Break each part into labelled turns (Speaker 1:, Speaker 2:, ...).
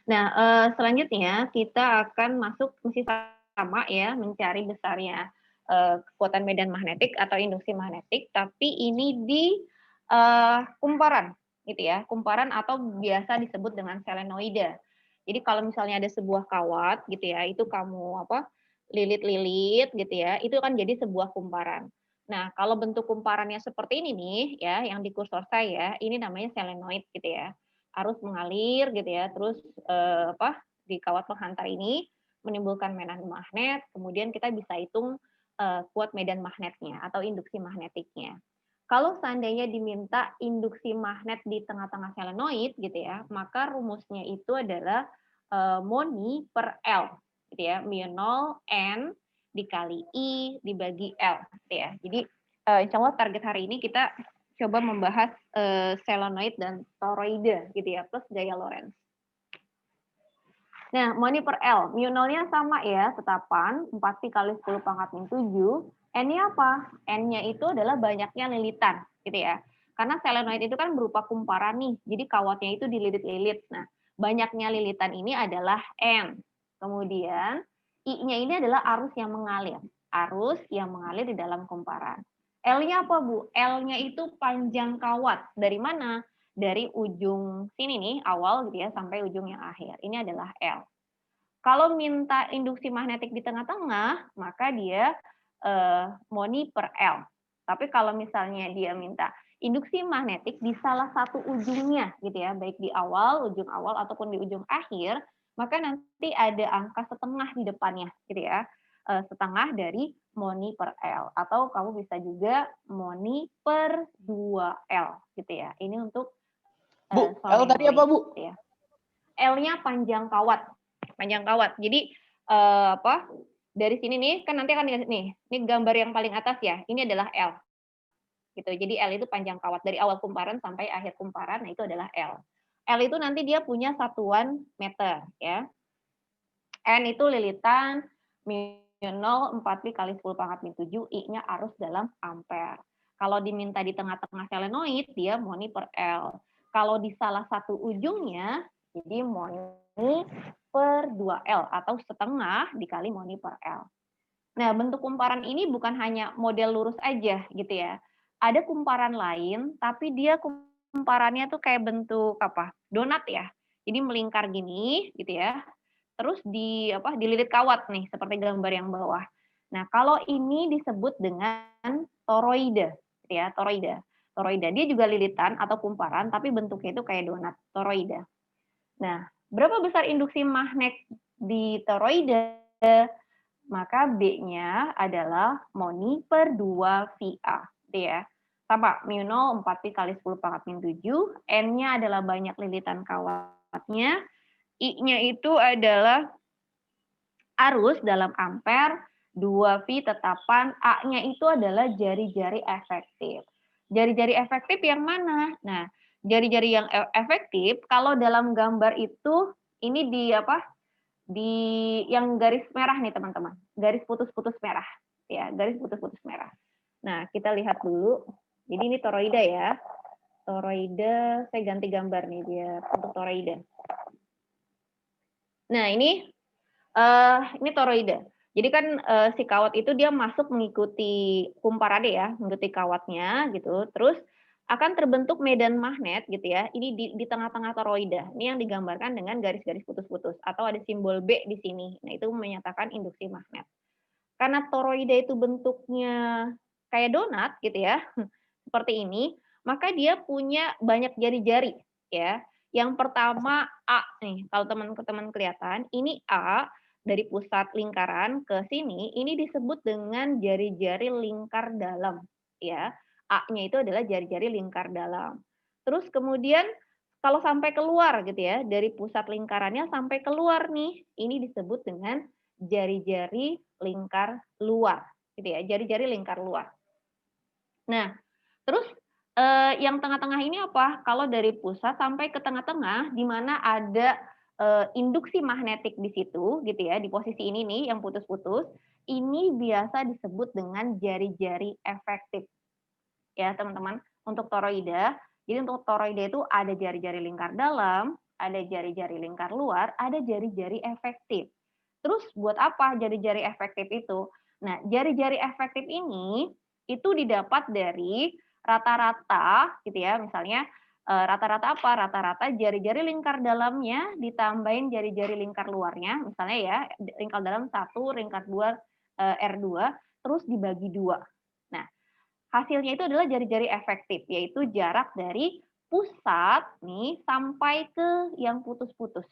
Speaker 1: Nah, selanjutnya kita akan masuk masih sama ya, mencari besarnya kekuatan medan magnetik atau induksi magnetik, tapi ini di kumparan, gitu ya, kumparan atau biasa disebut dengan selenoida. Jadi kalau misalnya ada sebuah kawat, gitu ya, itu kamu lilit-lilit, gitu ya, itu kan jadi sebuah kumparan. Nah, kalau bentuk kumparannya seperti ini nih, ya, yang di kursor saya, ini namanya selenoid, gitu ya, arus mengalir, gitu ya, terus di kawat penghantar ini menimbulkan medan magnet, kemudian kita bisa hitung kuat medan magnetnya atau induksi magnetiknya. Kalau seandainya diminta induksi magnet di tengah-tengah selenoid gitu ya, maka rumusnya itu adalah Moni per L gitu ya, mu 0 N dikali I dibagi L gitu ya. Jadi insya Allah target hari ini kita coba membahas selenoid dan toroide gitu ya, plus gaya Lorentz. Nah, Moni per L, mu 0-nya sama ya, tetapan 4pi kali 10 pangkat min 7. N-nya apa? N-nya itu adalah banyaknya lilitan, gitu ya. Karena selenoid itu kan berupa kumparan nih, jadi kawatnya itu dililit-lilit. Nah, banyaknya lilitan ini adalah N. Kemudian, I-nya ini adalah arus yang mengalir. Arus yang mengalir di dalam kumparan. L-nya apa, Bu? L-nya itu panjang kawat. Dari mana? Dari ujung sini nih, awal gitu ya, sampai ujung yang akhir. Ini adalah L. Kalau minta induksi magnetik di tengah-tengah, maka dia Moni per L. Tapi kalau misalnya dia minta induksi magnetik di salah satu ujungnya, gitu ya, baik di ujung awal ataupun di ujung akhir, maka nanti ada angka setengah di depannya, gitu ya, setengah dari Moni per L. Atau kamu bisa juga Moni per 2L, gitu ya. Ini untuk
Speaker 2: Bu, L tadi apa,
Speaker 1: solenoid,
Speaker 2: Bu?
Speaker 1: gitu ya. L-nya panjang kawat. Panjang kawat. Jadi dari sini nih kan nanti akan dikasih nih. Ini gambar yang paling atas ya. Ini adalah L. Gitu. Jadi L itu panjang kawat dari awal kumparan sampai akhir kumparan. Nah, itu adalah L. L itu nanti dia punya satuan meter ya. N itu lilitan, mu 0 4pi kali 10 pangkat min 7, I-nya arus dalam ampere. Kalau diminta di tengah-tengah selenoid, dia Moni per L. Kalau di salah satu ujungnya, jadi Moni per 2L atau setengah dikali Moni per L. Nah, bentuk kumparan ini bukan hanya model lurus aja gitu ya. Ada kumparan lain, tapi dia kumparannya tuh kayak bentuk donat ya. Jadi melingkar gini gitu ya. Terus dililit kawat nih seperti gambar yang bawah. Nah, kalau ini disebut dengan toroide gitu ya, toroide. Toroide dia juga lilitan atau kumparan tapi bentuknya itu kayak donat, toroide. Nah, berapa besar induksi magnet di toroide? Maka B-nya adalah Moni per 2 VA. Gitu ya. Sama, mu 0 4pi kali 10 pangkat min 7. N-nya adalah banyak lilitan kawatnya. I-nya itu adalah arus dalam ampere, 2V tetapan, A-nya itu adalah jari-jari efektif. Jari-jari efektif yang mana? Nah, jari-jari yang efektif, kalau dalam gambar itu, ini di yang garis merah nih teman-teman, garis putus-putus merah, ya, garis putus-putus merah. Nah, kita lihat dulu. Jadi ini toroida ya, toroida. Saya ganti gambar nih dia untuk toroida. Nah, ini toroida. Jadi kan si kawat itu dia masuk mengikuti kumparannya ya, mengikuti kawatnya gitu. Terus akan terbentuk medan magnet gitu ya. Ini di tengah-tengah toroida. Ini yang digambarkan dengan garis-garis putus-putus atau ada simbol B di sini. Nah, itu menyatakan induksi magnet. Karena toroida itu bentuknya kayak donat gitu ya, seperti ini, maka dia punya banyak jari-jari ya. Yang pertama A nih, kalau teman-teman kelihatan, ini A dari pusat lingkaran ke sini, ini disebut dengan jari-jari lingkar dalam ya. A-nya itu adalah jari-jari lingkar dalam. Terus kemudian kalau sampai keluar gitu ya, dari pusat lingkarannya sampai keluar nih, ini disebut dengan jari-jari lingkar luar gitu ya, jari-jari lingkar luar. Nah, terus yang tengah-tengah ini apa? Kalau dari pusat sampai ke tengah-tengah, di mana ada induksi magnetik di situ, gitu ya, di posisi ini nih yang putus-putus, ini biasa disebut dengan jari-jari efektif, ya teman-teman. Untuk toroida, jadi untuk toroida itu ada jari-jari lingkar dalam, ada jari-jari lingkar luar, ada jari-jari efektif. Terus buat apa jari-jari efektif itu? Nah, jari-jari efektif ini itu didapat dari rata-rata gitu ya, misalnya rata-rata apa? Rata-rata jari-jari lingkar dalamnya ditambahin jari-jari lingkar luarnya, misalnya ya, lingkar dalam 1, lingkar 2, R2, terus dibagi 2. Nah, hasilnya itu adalah jari-jari efektif, yaitu jarak dari pusat nih sampai ke yang putus-putus.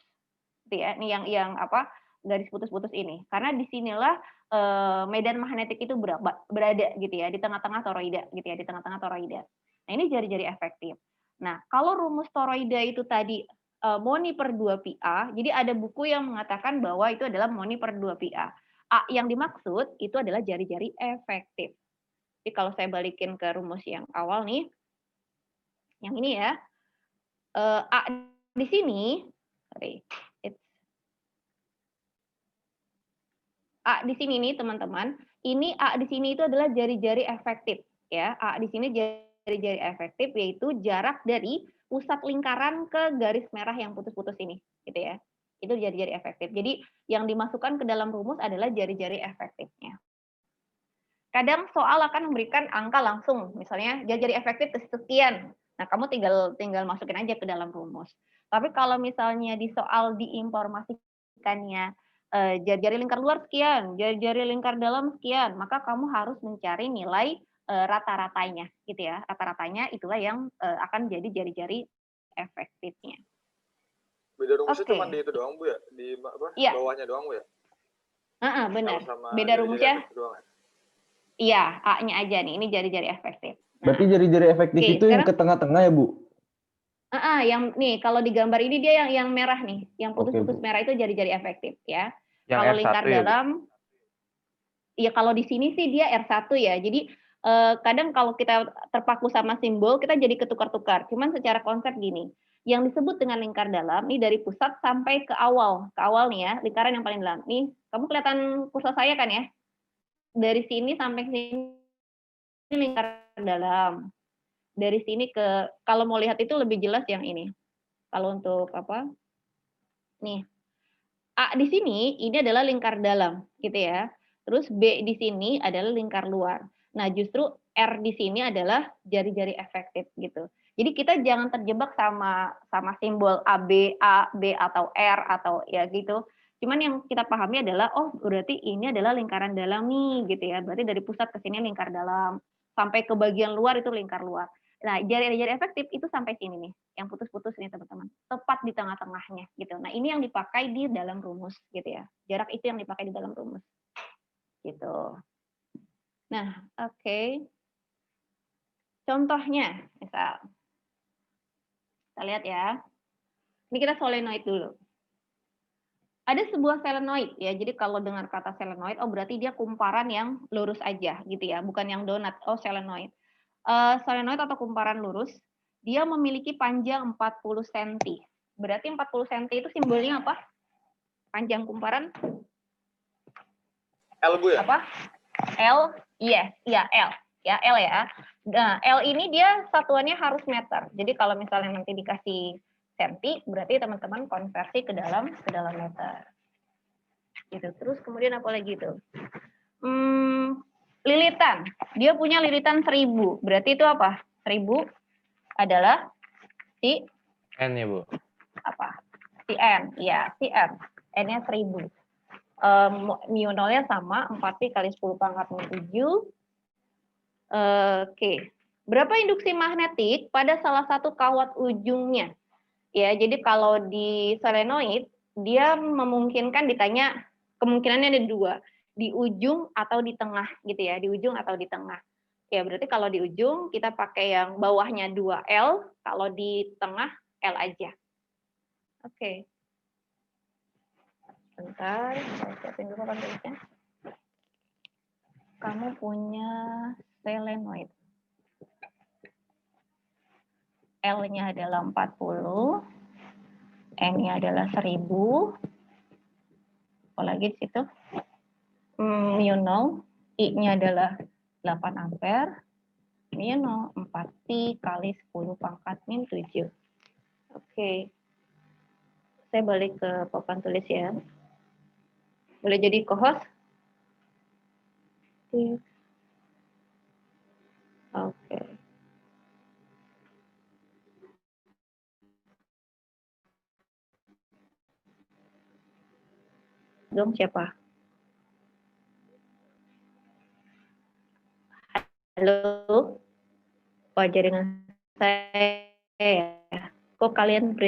Speaker 1: Gitu ya, nih yang apa? Garis putus-putus ini. Karena disinilah medan magnetik itu berada gitu ya, di tengah-tengah toroida gitu ya, di tengah-tengah toroida. Nah, ini jari-jari efektif. Nah, kalau rumus toroida itu tadi moni per 2 pi A, jadi ada buku yang mengatakan bahwa itu adalah moni per 2 pi A. A yang dimaksud itu adalah jari-jari efektif. Jadi kalau saya balikin ke rumus yang awal nih, yang ini ya, A di sini, sorry, A di sini nih teman-teman, ini A di sini itu adalah jari-jari efektif ya. A di sini jari-jari efektif yaitu jarak dari pusat lingkaran ke garis merah yang putus-putus ini, gitu ya. Itu jari-jari efektif. Jadi yang dimasukkan ke dalam rumus adalah jari-jari efektifnya. Kadang soal akan memberikan angka langsung, misalnya jari-jari efektif sekian. Nah, kamu tinggal masukin aja ke dalam rumus. Tapi kalau misalnya di soal diinformasikannya jari-jari lingkar luar sekian, jari-jari lingkar dalam sekian, maka kamu harus mencari nilai rata-ratanya, gitu ya. Rata-ratanya itulah yang akan jadi jari-jari efektifnya.
Speaker 2: Beda rumusnya cuma di itu doang Bu ya, di apa?
Speaker 1: Iya.
Speaker 2: Bawahnya doang Bu ya?
Speaker 1: Benar. Beda rumusnya.
Speaker 2: Doang, ya?
Speaker 1: Iya, A-nya aja nih. Ini jari-jari efektif.
Speaker 3: Berarti jari-jari efektif itu yang ke tengah-tengah ya Bu?
Speaker 1: Yang nih kalau di gambar ini dia yang merah nih, yang putus-putus merah itu jari-jari efektif ya. Kalau lingkar dalam, ya kalau di sini sih dia R1 ya. Jadi kadang kalau kita terpaku sama simbol kita jadi ketukar-tukar. Cuman secara konsep gini, yang disebut dengan lingkar dalam ini dari pusat sampai ke awal nih ya, lingkaran yang paling dalam. Nih, kamu kelihatan kursor saya kan ya? Dari sini sampai sini lingkar dalam. Dari sini ke, kalau mau lihat itu lebih jelas yang ini. Kalau untuk apa? Nih, A di sini ini adalah lingkar dalam, gitu ya. Terus B di sini adalah lingkar luar. Nah, justru R di sini adalah jari-jari efektif gitu. Jadi kita jangan terjebak sama simbol A, B atau R atau ya gitu. Cuman yang kita pahami adalah oh berarti ini adalah lingkaran dalam nih gitu ya. Berarti dari pusat ke sini lingkar dalam, sampai ke bagian luar itu lingkar luar. Nah, jari-jari efektif itu sampai sini nih, yang putus-putus nih teman-teman, tepat di tengah-tengahnya gitu. Nah, ini yang dipakai di dalam rumus gitu ya. Jarak itu yang dipakai di dalam rumus. Gitu. Nah, oke. Contohnya, misal kita lihat ya. Ini kita solenoid dulu. Ada sebuah solenoid ya. Jadi kalau dengar kata solenoid, oh berarti dia kumparan yang lurus aja gitu ya, bukan yang donat. Oh, solenoid. Solenoid atau kumparan lurus, dia memiliki panjang 40 cm. Berarti 40 cm itu simbolnya apa? Panjang kumparan?
Speaker 2: L Bu ya?
Speaker 1: Apa? L? Yes, iya L. Ya, L ya. Nah, L ini dia satuannya harus meter. Jadi kalau misalnya nanti dikasih senti, berarti teman-teman konversi ke dalam meter. Gitu. Terus kemudian apa lagi itu? Lilitan. Dia punya lilitan 1000. Berarti itu apa? 1000 adalah si
Speaker 4: N ya, Bu?
Speaker 1: Apa? Si N. Iya, si N. N-nya 1000. Mu nolnya sama 4pi kali 10 pangkat 7. Oke. Berapa induksi magnetik pada salah satu kawat ujungnya? Ya, jadi kalau di solenoid dia memungkinkan ditanya kemungkinannya ada 2, di ujung atau di tengah gitu ya, di ujung atau di tengah. Ya, berarti kalau di ujung kita pakai yang bawahnya 2L, kalau di tengah L aja. Oke. Bentar, saya siapin dulu papan tulisnya. Kamu punya solenoid. L-nya adalah 40, N-nya adalah 1000. Apalagi di situ? Mu 0, I-nya adalah 8 ampere. Mu 0, 4pi kali 10 pangkat min 7. Oke. Saya balik ke papan tulis ya. Boleh jadi co-host? Oke. Dong siapa? Halo? Oh, jaringan saya. Kok kalian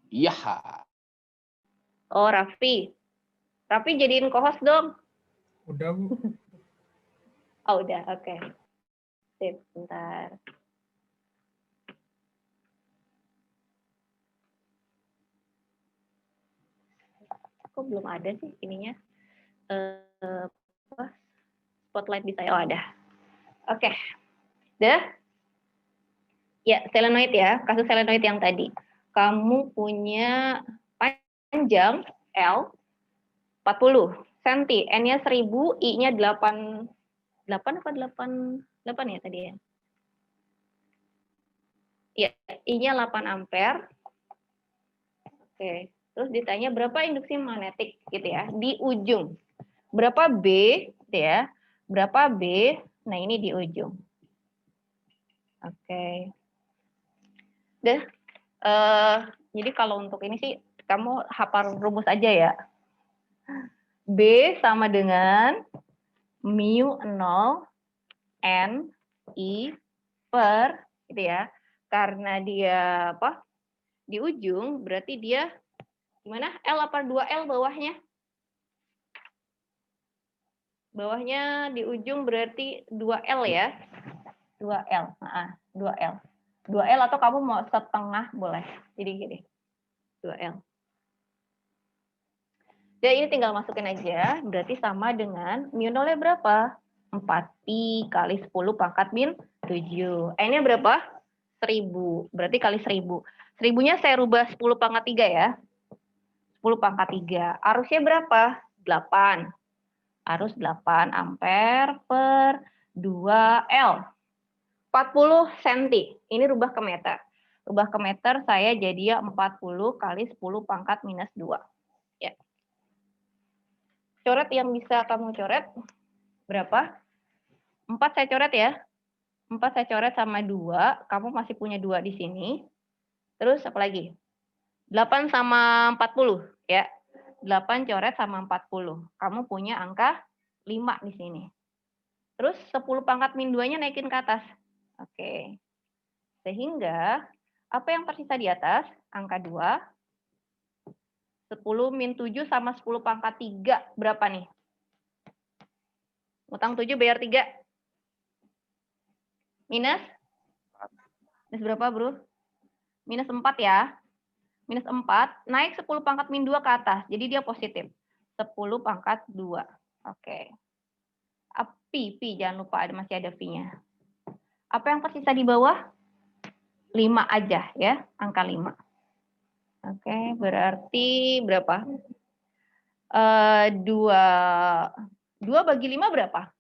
Speaker 4: Iya.
Speaker 1: Oh, Raffi. Raffi jadiin co-host dong.
Speaker 2: Udah, Bu.
Speaker 1: Oh, udah. Oke. Sip, bentar. Kok belum ada sih ininya? Apa? Spotlight di saya. Oh, ada. Oke. Udah? Ya, selenoid ya. Kasus selenoid yang tadi. Kamu punya panjang L 40 cm, N-nya 1000, I-nya 8 apa 8 ya tadi ya? Ya, I-nya 8 ampere. Oke, terus ditanya berapa induksi magnetik gitu ya di ujung. Berapa B gitu ya? Berapa B? Nah, ini di ujung. Oke. Udah. Jadi kalau untuk ini sih kamu hafal rumus aja ya. B sama dengan mu 0 N I per gitu ya. Karena dia apa? Di ujung berarti dia gimana? L apa 2L bawahnya? Bawahnya di ujung berarti 2L ya. 2L. Nah, 2L. 2L atau kamu mau setengah boleh. Jadi gini. 2L. Dan ini tinggal masukin aja, berarti sama dengan mu nolnya berapa? 4pi kali 10 pangkat min 7. N-nya berapa? 1000. Berarti kali 1000. 1000-nya saya rubah 10 pangkat 3 ya. 10 pangkat 3. Arusnya berapa? 8. Arus 8 ampere per 2L. 40 cm. Ini rubah ke meter. Rubah ke meter saya jadi ya 40 kali 10 pangkat minus 2. Ya. Coret yang bisa kamu coret berapa? 4 saya coret ya. 4 saya coret sama 2. Kamu masih punya 2 di sini. Terus apa lagi? 8 sama 40 ya. 8 coret sama 40. Kamu punya angka 5 di sini. Terus 10 pangkat min 2-nya naikin ke atas. Oke. Sehingga apa yang tersisa di atas? Angka 2. 10 min 7 sama 10 pangkat 3 berapa nih? Utang 7 bayar 3. Minus? Minus berapa, Bro? Minus 4 ya. Minus 4, naik 10 pangkat min 2 ke atas. Jadi dia positif. 10 pangkat 2. Oke. Pi, jangan lupa masih ada Pi-nya. Apa yang tersisa di bawah? 5 aja ya, angka 5. Oke, berarti berapa? 2 bagi 5 berapa?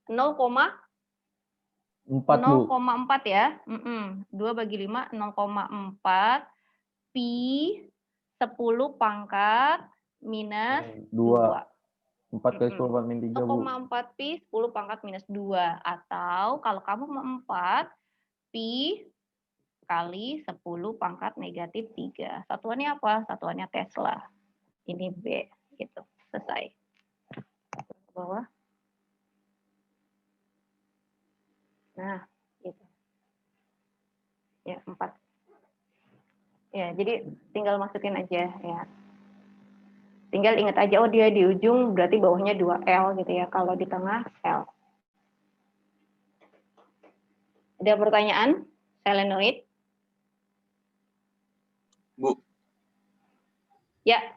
Speaker 1: 0,4 ya. 2 bagi 5, 0,4. Pi 10 pangkat minus 2.
Speaker 3: 4 kali 10 pangkat min 3, Bu.
Speaker 1: 0,4 pi 10 pangkat minus 2. Atau kalau kamu mau 4, pi kali 10 pangkat negatif 3. Satuannya apa? Satuannya Tesla. Ini B. Gitu. Selesai. Ke bawah. Nah, gitu. Ya, 4. Ya, jadi tinggal masukin aja ya. Tinggal ingat aja, oh dia di ujung berarti bawahnya 2L gitu ya. Kalau di tengah L. Ada pertanyaan? Selenoid?
Speaker 2: Bu.
Speaker 1: Ya.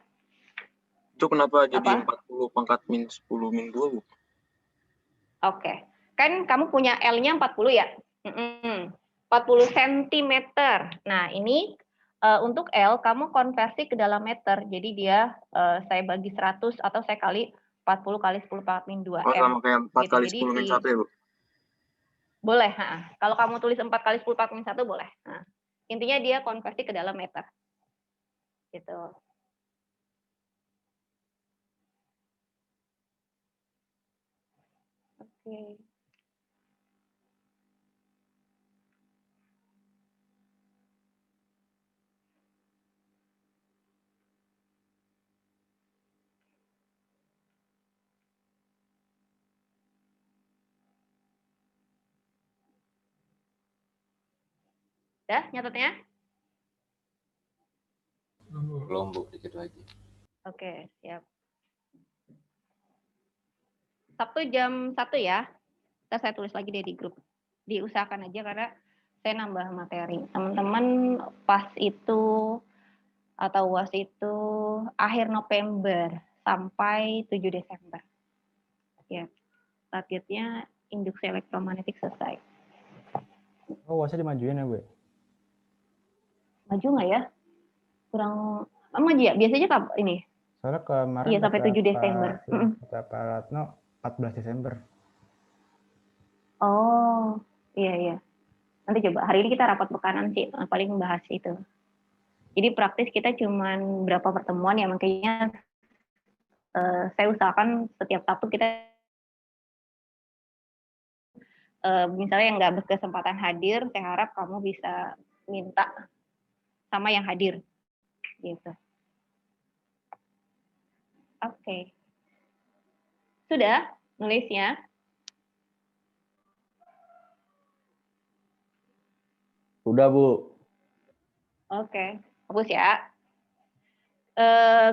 Speaker 2: Itu kenapa jadi
Speaker 1: Apa?
Speaker 2: 40 pangkat min 10 min 2, Bu?
Speaker 1: Oke. Kan kamu punya L-nya 40 ya? 40 cm. Nah, ini untuk L kamu konversi ke dalam meter. Jadi dia saya bagi 100 atau saya kali 40 kali 10 pangkat min 2
Speaker 2: Oh,
Speaker 1: M.
Speaker 2: sama kayak 4
Speaker 1: gitu.
Speaker 2: kali
Speaker 1: Jadi
Speaker 2: 10 min 1 ya, Bu?
Speaker 1: Boleh. Kalau kamu tulis 4 kali 10 pangkat min 1 boleh. Intinya dia konversi ke dalam meter. Gitu. Oke. Udah nyatetnya?
Speaker 4: Belum, Bu, dikit lagi.
Speaker 1: Oke, siap. Sabtu jam 1 ya. Ntar saya tulis lagi deh di grup. Diusahakan aja karena saya nambah materi. Teman-teman pas itu atau UAS itu akhir November sampai 7 Desember. Ya, targetnya induksi elektromagnetik selesai.
Speaker 3: Oh, UASnya dimajuin ya, Bu?
Speaker 1: Maju nggak ya? Kurang maju ya? Biasanya ini.
Speaker 3: Soalnya kemarin
Speaker 1: Iya, sampai 7 Desember.
Speaker 3: Kata Pak Ratno 14 Desember.
Speaker 1: Oh, iya. Nanti coba. Hari ini kita rapat pekanan sih, paling membahas itu. Jadi praktis kita cuman berapa pertemuan ya, makanya saya usahakan setiap Sabtu kita misalnya yang nggak berkesempatan hadir, saya harap kamu bisa minta sama yang hadir, gitu. Oke. Sudah nulisnya?
Speaker 3: Udah, Bu.
Speaker 1: Oke, hapus ya.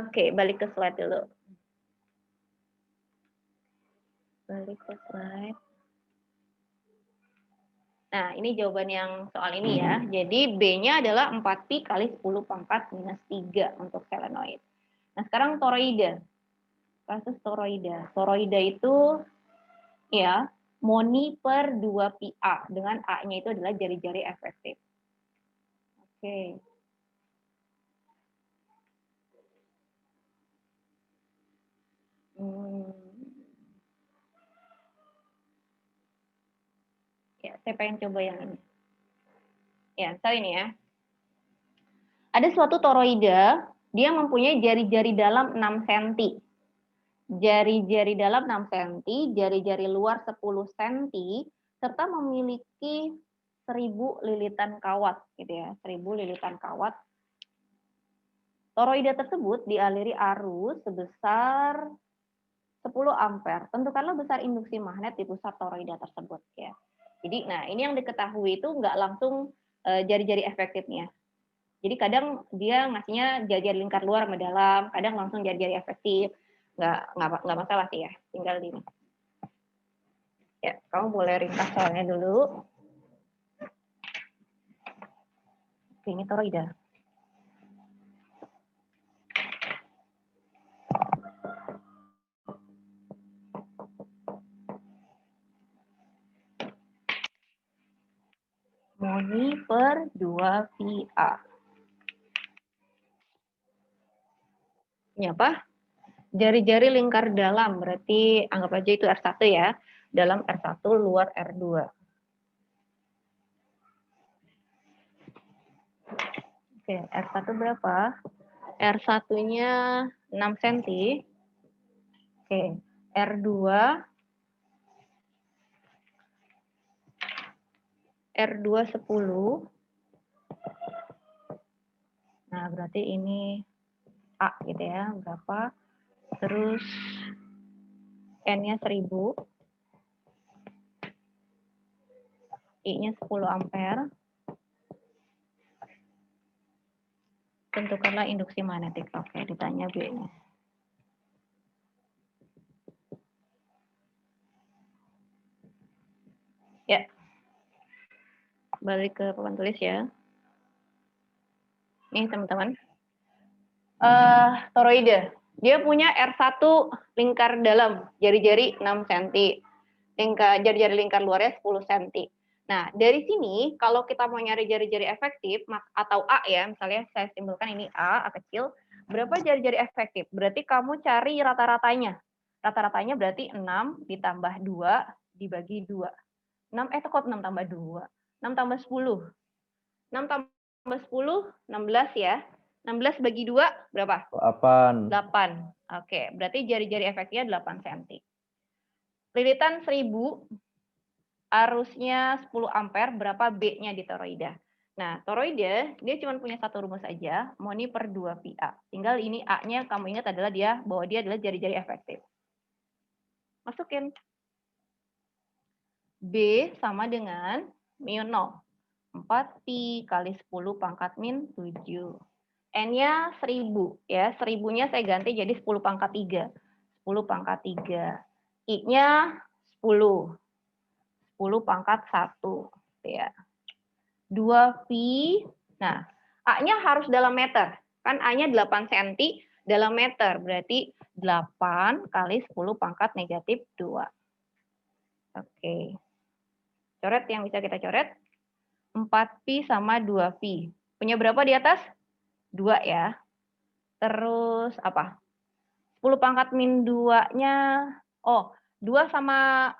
Speaker 1: Oke, balik ke slide dulu. Balik ke slide. Nah, ini jawaban yang soal ini ya. Jadi B-nya adalah 4pi kali 10 pangkat minus 3 untuk selenoid. Nah, sekarang toroida. Kasus toroida. Toroida itu ya moni per 2pi-A dengan A-nya itu adalah jari-jari efektif. Oke. Ya, saya pengen coba yang ini. Ya, misal ini ya. Ada suatu toroida, dia mempunyai jari-jari dalam 6 cm. Jari-jari dalam 6 cm, jari-jari luar 10 cm, serta memiliki 1000 lilitan kawat, gitu ya, 1000 lilitan kawat. Toroida tersebut dialiri arus sebesar 10 ampere. Tentukanlah besar induksi magnet di pusat toroida tersebut, ya. Jadi, nah ini yang diketahui itu nggak langsung jari-jari efektifnya. Jadi kadang dia ngasihnya jari-jari lingkar luar sama dalam, kadang langsung jari-jari efektif. Nggak masalah sih ya, tinggal di ini. Ya, kamu boleh ringkas soalnya dulu. Ini toroida. Moni per 2pi-A. Ini apa? Jari-jari lingkar dalam, berarti anggap aja itu R1 ya. Dalam R1, luar R2. Oke, R1 berapa? R1-nya 6 cm. Oke, R2 10. Nah, berarti ini A gitu ya, berapa? Terus N-nya 1000. I-nya 10 ampere. Tentukanlah induksi magnetik. Oke, ditanya B-nya. Ya. Balik ke papan tulis ya. Nih teman-teman. Toroida. Dia punya R1 lingkar dalam, jari-jari 6 cm. Jari-jari lingkar luarnya 10 cm. Nah, dari sini kalau kita mau nyari jari-jari efektif atau A ya, misalnya saya simpulkan ini A kecil, berapa jari-jari efektif? Berarti kamu cari rata-ratanya. Rata-ratanya berarti 6 ditambah 2 dibagi 2. kok 6 tambah 2. 6 tambah 10. 6 tambah 10, 16 ya. 16 bagi 2 berapa?
Speaker 3: 8.
Speaker 1: 8. Oke, berarti jari-jari efeknya 8 cm. Lilitan 1000, arusnya 10 ampere, berapa B-nya di toroida? Nah, toroida dia cuma punya satu rumus aja, moni per 2 pi A. Tinggal ini A-nya kamu ingat adalah bahwa dia adalah jari-jari efektif. Masukin. B sama dengan mu 0. 4 pi kali 10 pangkat min 7. N-nya 1000 ya. 1000-nya saya ganti jadi 10 pangkat 3. 10 pangkat 3. I-nya 10. 10 pangkat 1 ya. 2 pi. Nah, A-nya harus dalam meter. Kan A-nya 8 cm dalam meter. Berarti 8 kali 10 pangkat negatif 2. Oke. Coret yang bisa kita coret. 4pi sama 2pi. Punya berapa di atas? 2 ya. Terus apa? 10 pangkat min 2-nya. Oh, 2 sama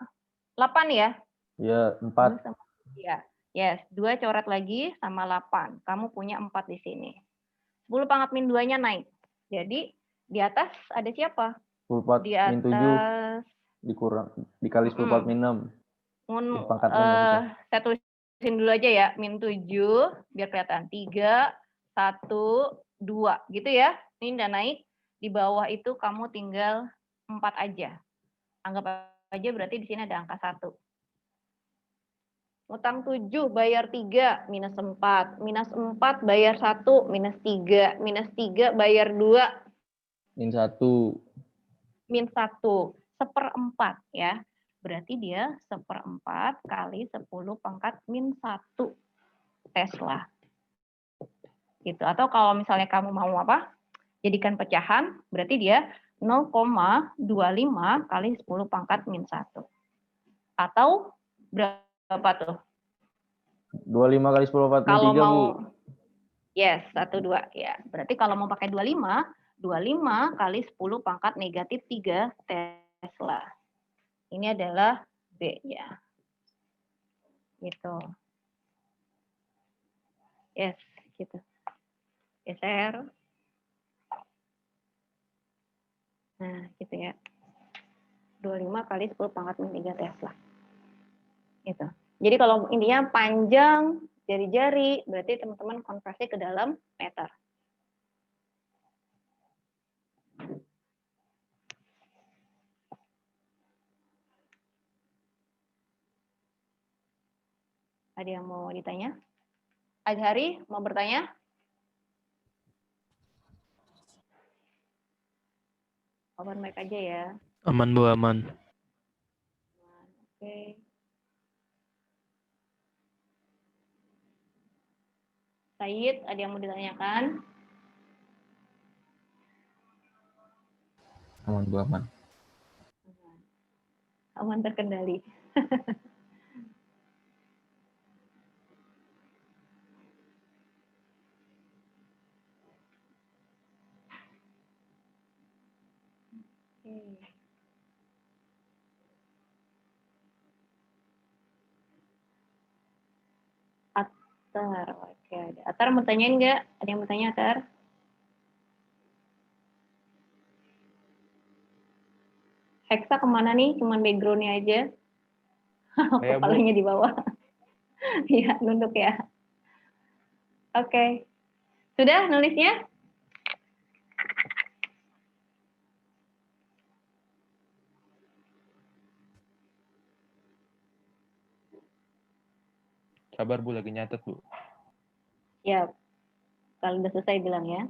Speaker 1: 8 ya?
Speaker 3: Ya,
Speaker 1: 2
Speaker 3: 4.
Speaker 1: sama, ya. Yes, 2 coret lagi sama 8. Kamu punya 4 di sini. 10 pangkat min 2-nya naik. Jadi di atas ada siapa?
Speaker 3: 10
Speaker 1: Di
Speaker 3: min 7
Speaker 1: atas
Speaker 3: dikali 10 pangkat min 6. Pangkat 6 maksudnya.
Speaker 1: saya tulisin dulu aja ya, min 7 biar kelihatan. 3, 1, 2 gitu ya. Ini udah naik. Di bawah itu kamu tinggal 4 aja. Anggap aja berarti di sini ada angka 1. Utang 7 bayar 3 minus 4. Minus 4 bayar 1 minus 3. Minus 3 bayar 2.
Speaker 3: Min 1.
Speaker 1: Min 1. 1/4 ya. Berarti dia 1/4 kali 10 pangkat min 1 Tesla. Gitu. Atau kalau misalnya kamu mau apa? Jadikan pecahan, berarti dia 0,25 kali 10 pangkat min 1. Atau berapa tuh?
Speaker 3: 25 kali 10 pangkat min 3,
Speaker 1: Kalau mau,
Speaker 3: Bu.
Speaker 1: yes, 1, 2. Ya. Berarti kalau mau pakai 25, 25 kali 10 pangkat negatif 3 Tesla. Ini adalah B-nya. Gitu. Yes, gitu. Geser. Nah, gitu ya. 25 kali 10 pangkat min 3 Tesla. Gitu. Jadi kalau intinya panjang jari-jari, berarti teman-teman konversi ke dalam meter. Ada yang mau ditanya? Azhari mau bertanya? Open mic aja ya.
Speaker 5: Aman Bu, aman.
Speaker 1: Oke. Said, ada yang mau ditanyakan?
Speaker 4: Aman Bu, aman.
Speaker 1: Aman terkendali. Oke. Atar, oke. Atar mau tanyain nggak? Ada yang mau tanya, Atar? Hexa kemana nih? Cuman background-nya aja.
Speaker 3: Saya, Bu.
Speaker 1: Kepalanya di bawah. Iya, nunduk ya. Oke. Sudah nulisnya?
Speaker 5: Sabar Bu, lagi nyatet Bu.
Speaker 1: Ya. Kalau udah selesai bilang ya.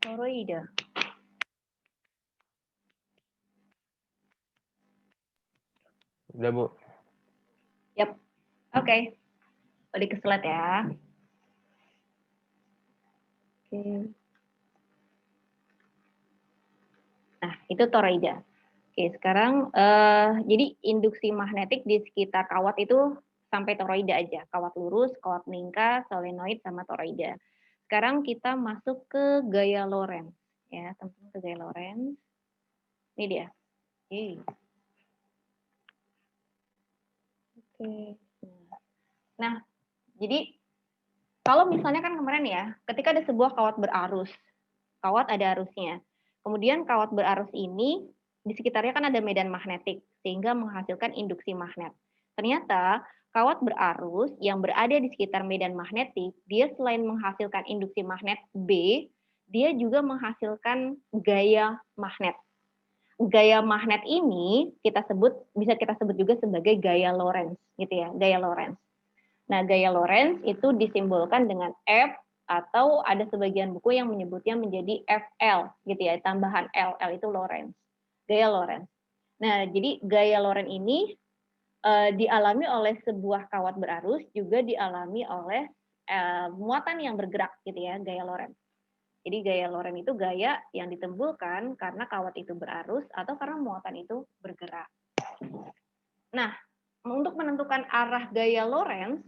Speaker 1: Toroida.
Speaker 5: Udah Bu.
Speaker 1: Yap. Oke. Balik ke slide ya. Oke. Nah, itu toroida. Oke, sekarang jadi induksi magnetik di sekitar kawat itu sampai toroida aja. Kawat lurus, kawat melingkar, solenoid, sama toroida. Sekarang kita masuk ke gaya Lorentz. Ya, teman-teman ke gaya Lorentz. Ini dia. Oke. Nah, jadi kalau misalnya kan kemarin ya, ketika ada sebuah kawat berarus, kawat ada arusnya. Kemudian kawat berarus ini di sekitarnya kan ada medan magnetik sehingga menghasilkan induksi magnet. Ternyata kawat berarus yang berada di sekitar medan magnetik, dia selain menghasilkan induksi magnet B, dia juga menghasilkan gaya magnet. Gaya magnet ini bisa kita sebut juga sebagai gaya Lorentz, gitu ya, gaya Lorentz. Nah, gaya Lorentz itu disimbolkan dengan F atau ada sebagian buku yang menyebutnya menjadi FL, gitu ya, tambahan L itu Lorentz, gaya Lorentz. Nah, jadi gaya Lorentz ini dialami oleh sebuah kawat berarus, juga dialami oleh muatan yang bergerak, gitu ya, gaya Lorentz. Jadi gaya Lorentz itu gaya yang ditimbulkan karena kawat itu berarus atau karena muatan itu bergerak. Nah, untuk menentukan arah gaya Lorentz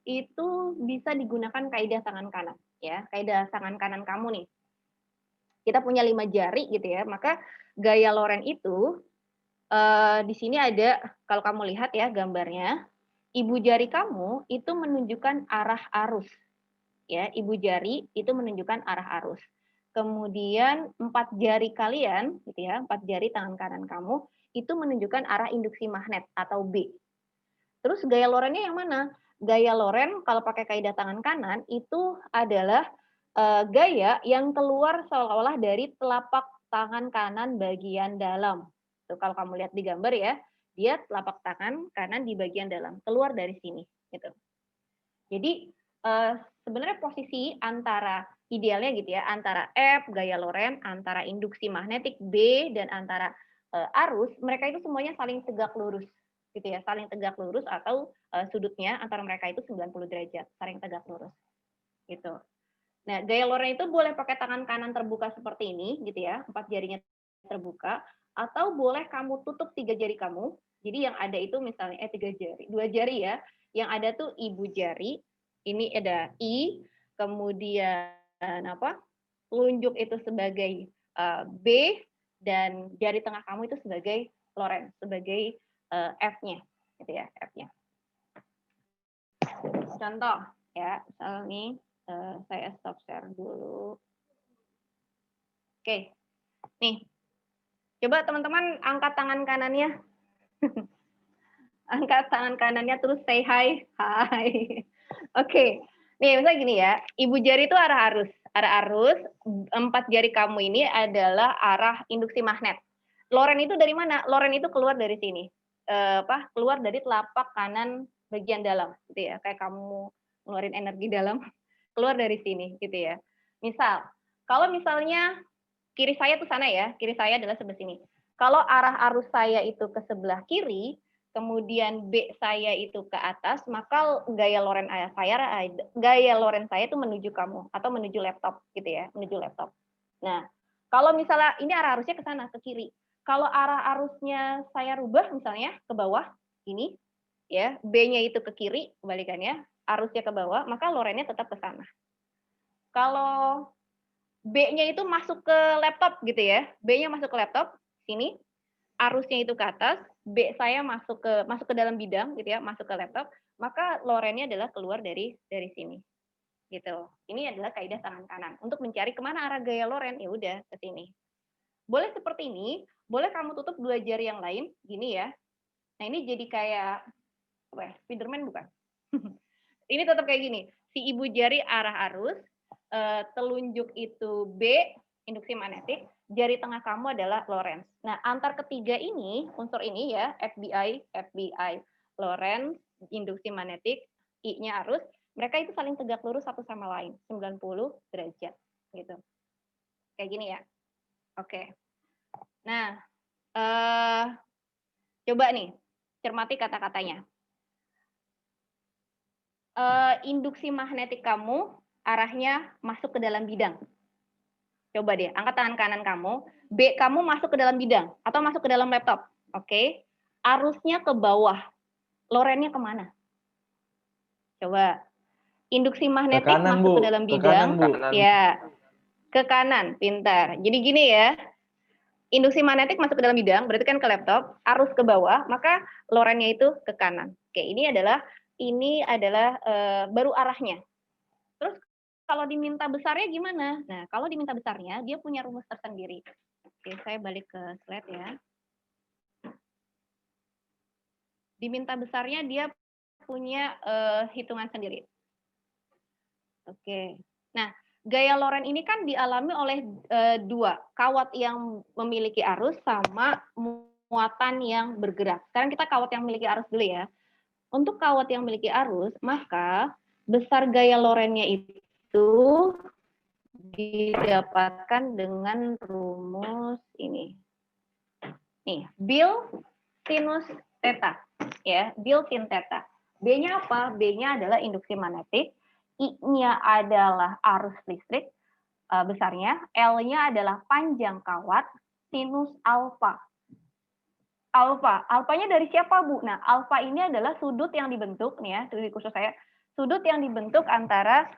Speaker 1: itu bisa digunakan kaidah tangan kanan, ya, kaidah tangan kanan kamu nih. Kita punya 5 jari gitu ya, maka gaya Lorentz itu di sini ada, kalau kamu lihat ya gambarnya, ibu jari kamu itu menunjukkan arah arus, ya, ibu jari itu menunjukkan arah arus. Kemudian 4 jari kalian, gitu ya, 4 jari tangan kanan kamu itu menunjukkan arah induksi magnet atau B. Terus gaya Lorentz-nya yang mana? Gaya Lorentz kalau pakai kaidah tangan kanan itu adalah gaya yang keluar seolah-olah dari telapak tangan kanan bagian dalam. Tuh, kalau kamu lihat di gambar ya, dia telapak tangan kanan di bagian dalam, keluar dari sini, gitu. Jadi sebenarnya posisi antara idealnya gitu ya, antara F, gaya Lorentz, antara induksi magnetik B, dan antara arus, mereka itu semuanya saling tegak lurus, gitu ya, saling tegak lurus atau sudutnya antara mereka itu 90 derajat, saling tegak lurus, gitu. Nah, gaya Lorentz itu boleh pakai tangan kanan terbuka seperti ini, gitu ya, 4 jarinya terbuka, atau boleh kamu tutup 3 jari kamu. Jadi yang ada itu misalnya 3 jari, 2 jari ya, yang ada tuh ibu jari, ini ada I, kemudian telunjuk itu sebagai B, dan jari tengah kamu itu sebagai Lorentz, sebagai F-nya, gitu ya, F-nya. Contoh ya, misalnya nih saya stop share dulu. Oke, nih, coba teman-teman angkat tangan kanannya. Angkat tangan kanannya terus say hi. Hai. Oke. Nih, misalnya gini ya. Ibu jari itu arah arus. Arah arus, 4 jari kamu ini adalah arah induksi magnet. Lorentz itu dari mana? Lorentz itu keluar dari sini. Keluar dari telapak kanan bagian dalam, gitu ya. Kayak kamu ngeluarin energi dalam, keluar dari sini, gitu ya. Misal, kalau misalnya kiri saya tuh sana ya, kiri saya adalah sebelah sini. Kalau arah arus saya itu ke sebelah kiri, kemudian B saya itu ke atas, maka gaya Lorentz saya itu menuju kamu atau menuju laptop, gitu ya, menuju laptop. Nah, kalau misalnya ini arah arusnya ke sana, ke kiri. Kalau arah arusnya saya rubah misalnya ke bawah, ini ya, B-nya itu ke kiri, kebalikannya, arusnya ke bawah, maka Lorentz-nya tetap ke sana. Kalau B-nya itu masuk ke laptop gitu ya, B-nya masuk ke laptop, sini, arusnya itu ke atas, B saya masuk ke dalam bidang gitu ya, masuk ke laptop, maka Lorentz-nya adalah keluar dari sini. Gitu. Ini adalah kaidah tangan kanan. Untuk mencari kemana arah gaya Lorentz, ya udah ke sini. Boleh seperti ini, boleh kamu tutup 2 jari yang lain, gini ya. Nah, ini jadi kayak apa ya? Spiderman bukan? Ini tetap kayak gini. Si ibu jari arah arus, telunjuk itu B, induksi magnetik, jari tengah kamu adalah Lorentz. Nah, antar ketiga ini, unsur ini ya, FBI, Lorentz, induksi magnetik, I-nya arus, mereka itu saling tegak lurus satu sama lain, 90 derajat, gitu. Kayak gini ya. Oke. Nah, coba nih, cermati kata-katanya. Induksi magnetik kamu arahnya masuk ke dalam bidang. Coba deh, angkat tangan kanan kamu. B kamu masuk ke dalam bidang atau masuk ke dalam laptop. Oke. Arusnya ke bawah. Lorentz-nya kemana? Coba. Induksi
Speaker 3: Ke
Speaker 1: magnetik
Speaker 3: kanan,
Speaker 1: masuk
Speaker 3: Bu.
Speaker 1: ke dalam
Speaker 3: Ke
Speaker 1: bidang.
Speaker 3: kanan, Bu.
Speaker 1: Ya. Ke kanan, pintar. Jadi gini ya. Induksi magnetik masuk ke dalam bidang, berarti kan ke laptop, arus ke bawah, maka lorennya itu ke kanan. Oke, ini adalah baru arahnya. Terus kalau diminta besarnya gimana? Nah, kalau diminta besarnya, dia punya rumus tersendiri. Oke, saya balik ke slide ya. Diminta besarnya dia punya hitungan sendiri. Oke. Nah, gaya Loren ini kan dialami oleh dua, kawat yang memiliki arus sama muatan yang bergerak. Sekarang kita kawat yang memiliki arus dulu ya. Untuk kawat yang memiliki arus, maka besar gaya Lorennya itu didapatkan dengan rumus ini. Nih, Bill sinus theta. Ya, Bill sin theta. B-nya apa? B-nya adalah induksi magnetik. I-nya adalah arus listrik besarnya. L-nya adalah panjang kawat. Sinus alfa. Alfanya dari siapa, Bu? Nah, alfa ini adalah sudut yang dibentuk, nih ya, di kursus saya, sudut yang dibentuk antara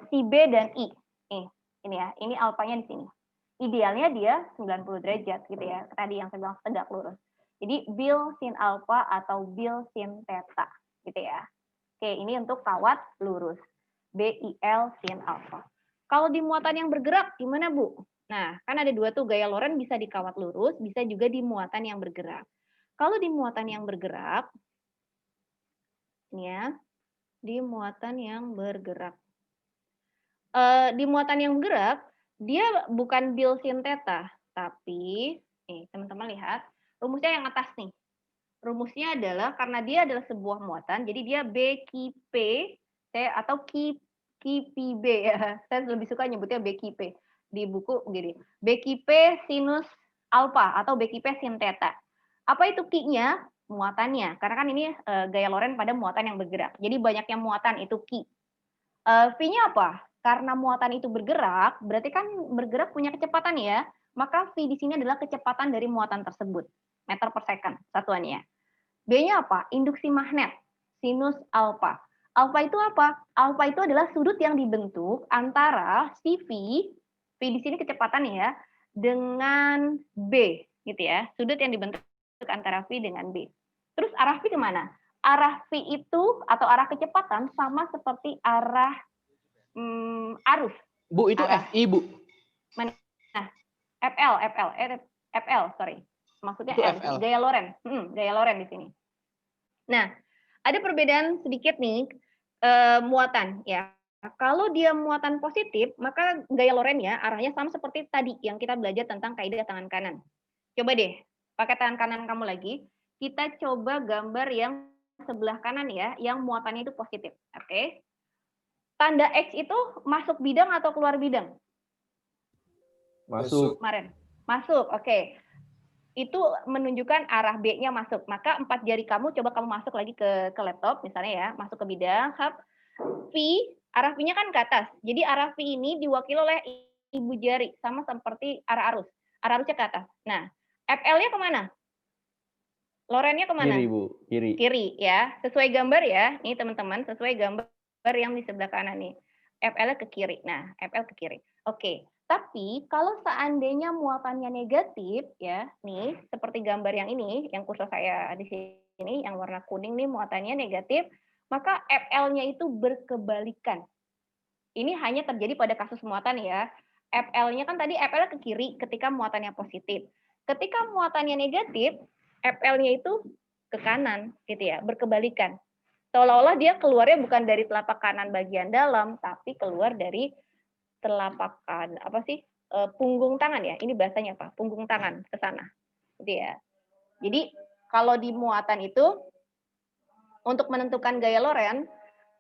Speaker 1: si B dan I. Ini ya, ini alfanya di sini. Idealnya dia 90 derajat gitu ya. Tadi yang saya bilang tegak lurus. Jadi Bill sin alfa atau Bill sin theta gitu ya. Oke, ini untuk kawat lurus. BIL sin alfa. Kalau di muatan yang bergerak gimana, Bu? Nah, kan ada dua tuh, gaya Loren bisa di kawat lurus, bisa juga di muatan yang bergerak. Kalau di muatan yang bergerak, ini ya, di muatan yang bergerak. Di muatan yang bergerak, dia bukan Bill sin theta, tapi nih teman-teman lihat, rumusnya yang atas nih. Rumusnya adalah karena dia adalah sebuah muatan, jadi dia BQP atau QPB ya. Saya lebih suka nyebutnya BQP di buku begini. BQP sinus alfa atau BQP sin theta. Apa itu Q-nya? Muatannya. Karena kan ini gaya Loren pada muatan yang bergerak. Jadi banyaknya muatan itu Q. V-nya apa? Karena muatan itu bergerak, berarti kan bergerak punya kecepatan ya. Maka V di sini adalah kecepatan dari muatan tersebut. Meter per second satuannya. B-nya apa? Induksi magnet. Sinus alfa. Alfa itu apa? Alfa itu adalah sudut yang dibentuk antara si V di sini kecepatan ya, dengan B, gitu ya. Sudut yang dibentuk antara V dengan B. Terus arah V kemana? Arah V itu atau arah kecepatan sama seperti arah arus.
Speaker 5: Bu, itu
Speaker 1: arah.
Speaker 5: FI, Bu.
Speaker 1: Mana? FL, sorry. Maksudnya
Speaker 5: Itu
Speaker 1: L,
Speaker 5: FL.
Speaker 1: gaya Loren. Gaya Loren di sini. Nah, ada perbedaan sedikit nih muatan ya. Kalau dia muatan positif, maka gaya Lorennya arahnya sama seperti tadi yang kita belajar tentang kaidah tangan kanan. Coba deh, pakai tangan kanan kamu lagi. Kita coba gambar yang sebelah kanan ya, yang muatannya itu positif. Oke. Tanda X itu masuk bidang atau keluar bidang?
Speaker 3: Masuk.
Speaker 1: Kemarin. Masuk, oke. Itu menunjukkan arah B-nya masuk. Maka 4 jari kamu, coba kamu masuk lagi ke laptop, misalnya ya, masuk ke bidang, V, arah V-nya kan ke atas. Jadi arah V ini diwakili oleh ibu jari, sama seperti arah arus. Arah arusnya ke atas. Nah, FL-nya kemana? Lorennya kemana?
Speaker 3: Kiri, Bu. Kiri.
Speaker 1: Kiri, ya. Sesuai gambar ya. Nih teman-teman, sesuai gambar yang di sebelah kanan nih. FL-nya ke kiri. Nah, FL ke kiri. Oke. Tapi kalau seandainya muatannya negatif, ya, nih seperti gambar yang ini, yang kursus saya di sini, yang warna kuning nih muatannya negatif, maka FL-nya itu berkebalikan. Ini hanya terjadi pada kasus muatan ya. FL-nya kan tadi FL ke kiri ketika muatannya positif. Ketika muatannya negatif, FL-nya itu ke kanan, gitu ya, berkebalikan. Seolah-olah dia keluarnya bukan dari telapak kanan bagian dalam, tapi keluar dari telapak kanan, punggung tangan ya. Ini bahasanya apa? Punggung tangan ke sana, gitu ya. Jadi kalau di muatan itu untuk menentukan gaya Loren,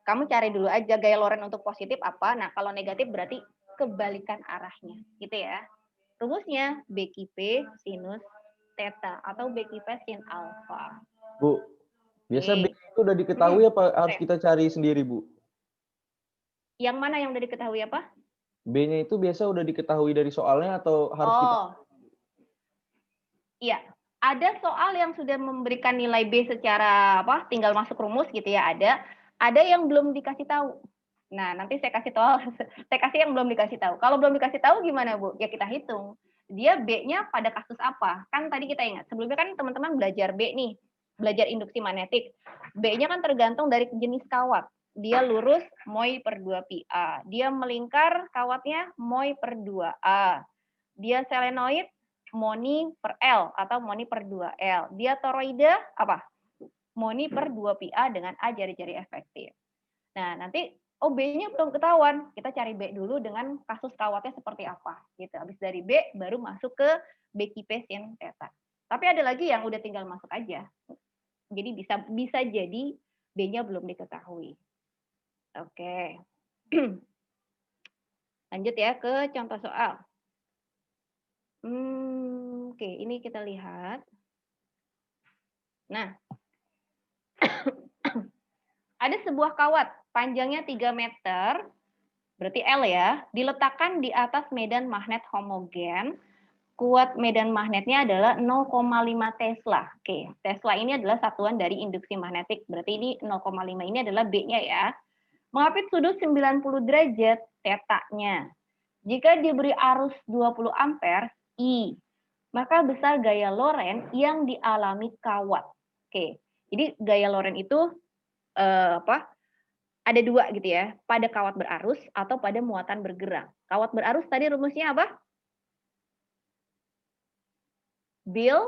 Speaker 1: kamu cari dulu aja gaya Loren untuk positif apa. Nah, kalau negatif berarti kebalikan arahnya, gitu ya. Rumusnya BQP sinus theta atau BQP sin alfa.
Speaker 3: Bu, biasa B itu udah diketahui apa harus kita cari sendiri, Bu?
Speaker 1: Yang mana yang udah diketahui apa?
Speaker 3: B-nya itu biasa udah diketahui dari soalnya atau harus kita?
Speaker 1: Iya, ada soal yang sudah memberikan nilai B secara tinggal masuk rumus gitu ya, ada. Ada yang belum dikasih tahu. Nah, nanti saya kasih tahu, saya kasih yang belum dikasih tahu. Kalau belum dikasih tahu gimana, Bu? Ya kita hitung. Dia B-nya pada kasus apa? Kan tadi kita ingat, sebelumnya kan teman-teman belajar B nih, belajar induksi magnetik. B-nya kan tergantung dari jenis kawat. Dia lurus Moi per 2 pi A. Dia melingkar kawatnya Moi per 2 A. Dia selenoid Moni per L atau Moni per 2 L. Dia toroide apa? Moni per 2 pi A dengan A jari-jari efektif. Nah, nanti B-nya belum ketahuan. Kita cari B dulu dengan kasus kawatnya seperti apa. Gitu. Habis dari B, baru masuk ke BQP sin theta. Tapi ada lagi yang udah tinggal masuk aja. Jadi bisa jadi B-nya belum diketahui. Oke. Lanjut ya ke contoh soal. Oke, ini kita lihat. Nah, ada sebuah kawat panjangnya 3 meter, berarti L ya, diletakkan di atas medan magnet homogen. Kuat medan magnetnya adalah 0,5 Tesla. Oke, Tesla ini adalah satuan dari induksi magnetik. Berarti ini 0,5 ini adalah B-nya ya. Mengapit sudut 90 derajat tetanya. Jika diberi arus 20 ampere I, maka besar gaya Lorentz yang dialami kawat. Oke, jadi gaya Lorentz itu ada dua gitu ya, pada kawat berarus atau pada muatan bergerak. Kawat berarus tadi rumusnya apa? Bil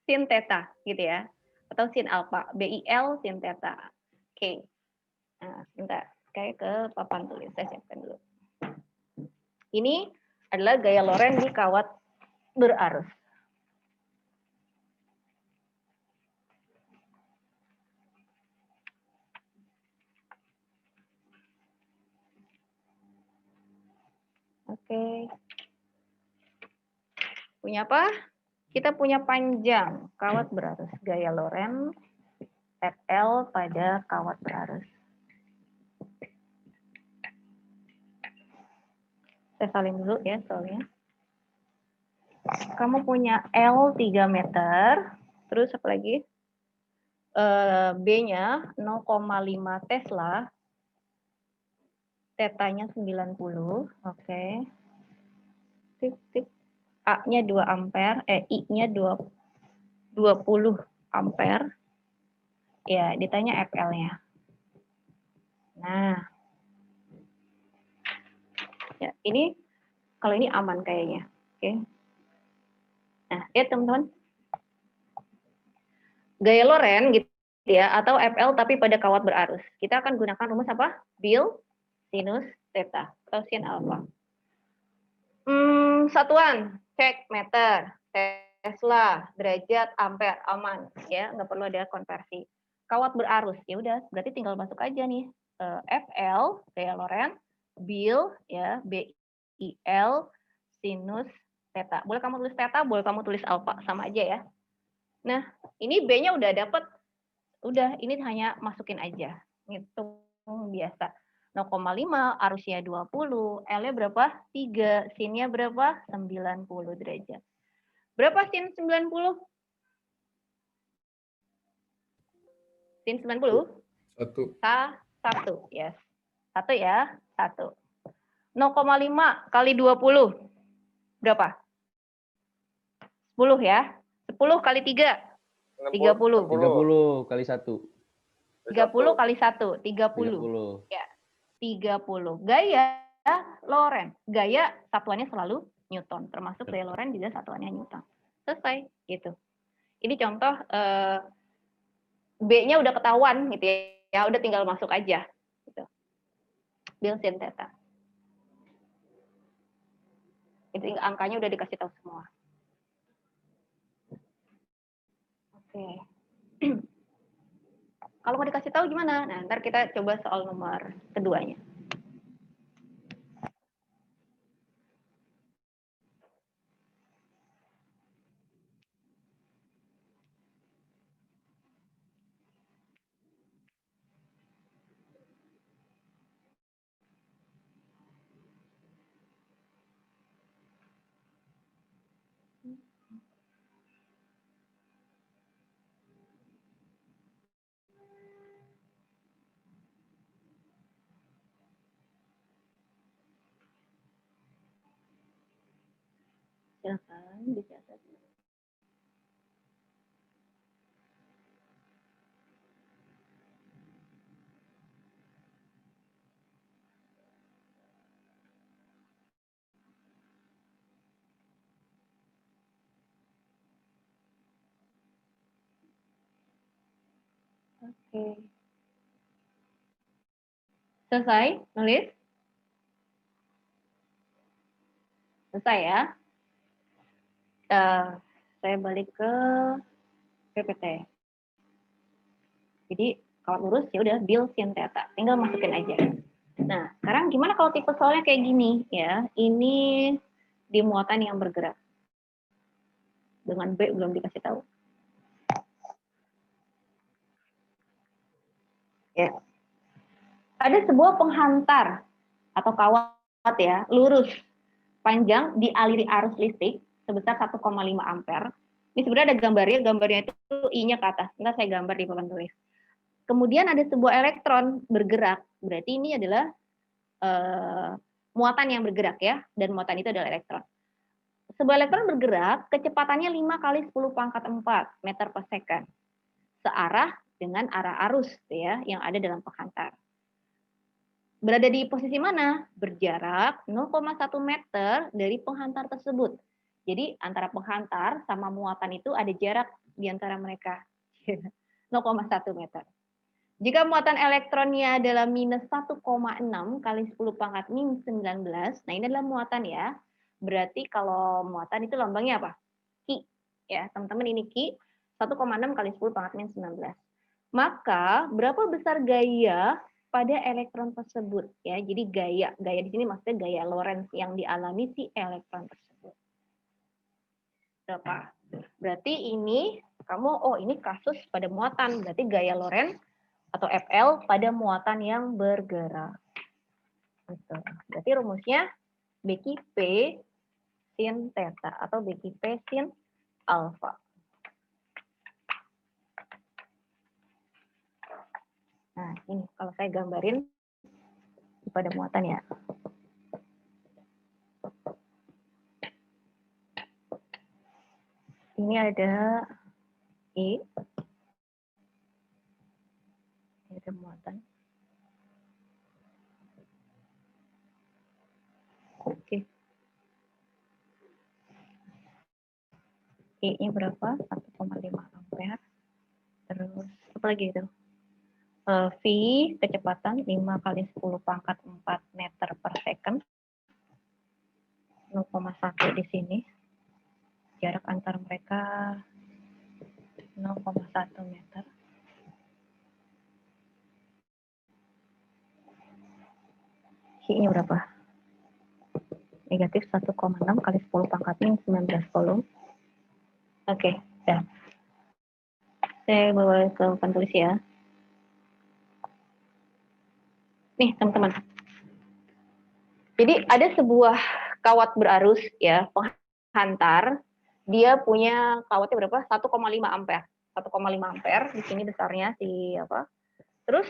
Speaker 1: sin theta gitu ya, atau sin alpha, BIL sin theta. Oke, nah sebentar, kayak ke papan tulis, saya siapkan dulu. Ini adalah gaya Lorentz di kawat berarus. Oke. Punya apa? Kita punya panjang kawat berarus. Gaya Lorentz FL pada kawat berarus. Saya salin dulu ya soalnya. Kamu punya L 3 meter. Terus apa lagi? B-nya 0,5 Tesla. Tetanya 90. Oke. Tip. A-nya 2 ampere, I-nya 20 ampere. Ya, ditanya FL-nya. Nah. Ya, ini kalau ini aman kayaknya. Oke. Nah, lihat teman-teman. Gaya Lorentz gitu ya, atau FL tapi pada kawat berarus. Kita akan gunakan rumus apa? Bil sinus theta atau sin alpha. Satuan, cek meter, Tesla, derajat, ampere, aman ya, nggak perlu ada konversi. Kawat berarus, ya udah, berarti tinggal masuk aja nih. FL, gaya Lorentz, Bil ya, BIL sinus theta. Boleh kamu tulis theta, boleh kamu tulis alpha, sama aja ya. Nah, ini B-nya udah dapet, udah ini hanya masukin aja, ngitung biasa. 0,5, arusnya 20, L-nya berapa? 3, sin-nya berapa? 90 derajat. Berapa sin 90? Sin 90? 1, yes. 1 ya, 1. 0,5 kali 20, berapa? 10 ya. 10 kali 3, 30.
Speaker 3: 30 kali 1.
Speaker 1: 30 kali 1, 30. Ya. 30. Gaya Lorentz. Gaya satuannya selalu Newton. Termasuk gaya Lorentz juga satuannya Newton. Selesai. Gitu. Ini contoh B-nya udah ketahuan gitu ya. Udah tinggal masuk aja. Gitu. Bil sin theta. Itu angkanya udah dikasih tahu semua. Oke. Kalau mau dikasih tahu gimana? Nah, ntar kita coba soal nomor keduanya. dicatat. Oke. Selesai nulis? Selesai ya. Saya balik ke PPT. Jadi kalau lurus ya udah bil sin theta, tinggal masukin aja. Nah, sekarang gimana kalau tipe soalnya kayak gini ya? Ini di muatan yang bergerak. Dengan B belum dikasih tahu. Ya. Ada sebuah penghantar atau kawat ya, lurus panjang dialiri arus listrik sebesar 1,5 ampere. Ini sebenarnya ada gambarnya itu I-nya ke atas. Nanti saya gambar di papan tulis. Kemudian ada sebuah elektron bergerak, berarti ini adalah muatan yang bergerak ya, dan muatan itu adalah elektron. Sebuah elektron bergerak, kecepatannya 5 kali 10 pangkat 4 meter per second. Searah dengan arah arus ya, yang ada dalam penghantar. Berada di posisi mana? Berjarak 0,1 meter dari penghantar tersebut. Jadi antara penghantar sama muatan itu ada jarak di antara mereka. 0,1 meter. Jika muatan elektronnya adalah minus 1,6 kali 10 pangkat min 19, nah ini adalah muatan ya. Berarti kalau muatan itu lambangnya apa? Ki. Ya, teman-teman ini Ki, 1,6 kali 10 pangkat min 19. Maka berapa besar gaya pada elektron tersebut ya. Jadi gaya di sini maksudnya gaya Lorentz yang dialami si elektron tersebut. Berapa? Berarti ini kamu ini kasus pada muatan, berarti gaya Lorentz atau FL pada muatan yang bergerak. Gitu. Berarti rumusnya BQP sin theta atau BQP sin alpha. Nah, ini kalau saya gambarin pada muatan ya. Ini ada I. Ini ada muatan. Oke. I-nya berapa? 1,5 ampere. Terus apa lagi itu? V kecepatan 5 kali 10 pangkat 4 meter per second. 0,1 di sini. Jarak antar mereka 0,1 meter. I-nya berapa? Negatif 1,6 kali 10 pangkat min 19 kolom. Oke, dah. Saya bawa ke papan tulis ya. Nih, teman-teman. Jadi ada sebuah kawat berarus ya, penghantar. Dia punya kawatnya berapa? 1,5 ampere. 1,5 ampere di sini besarnya si apa? Terus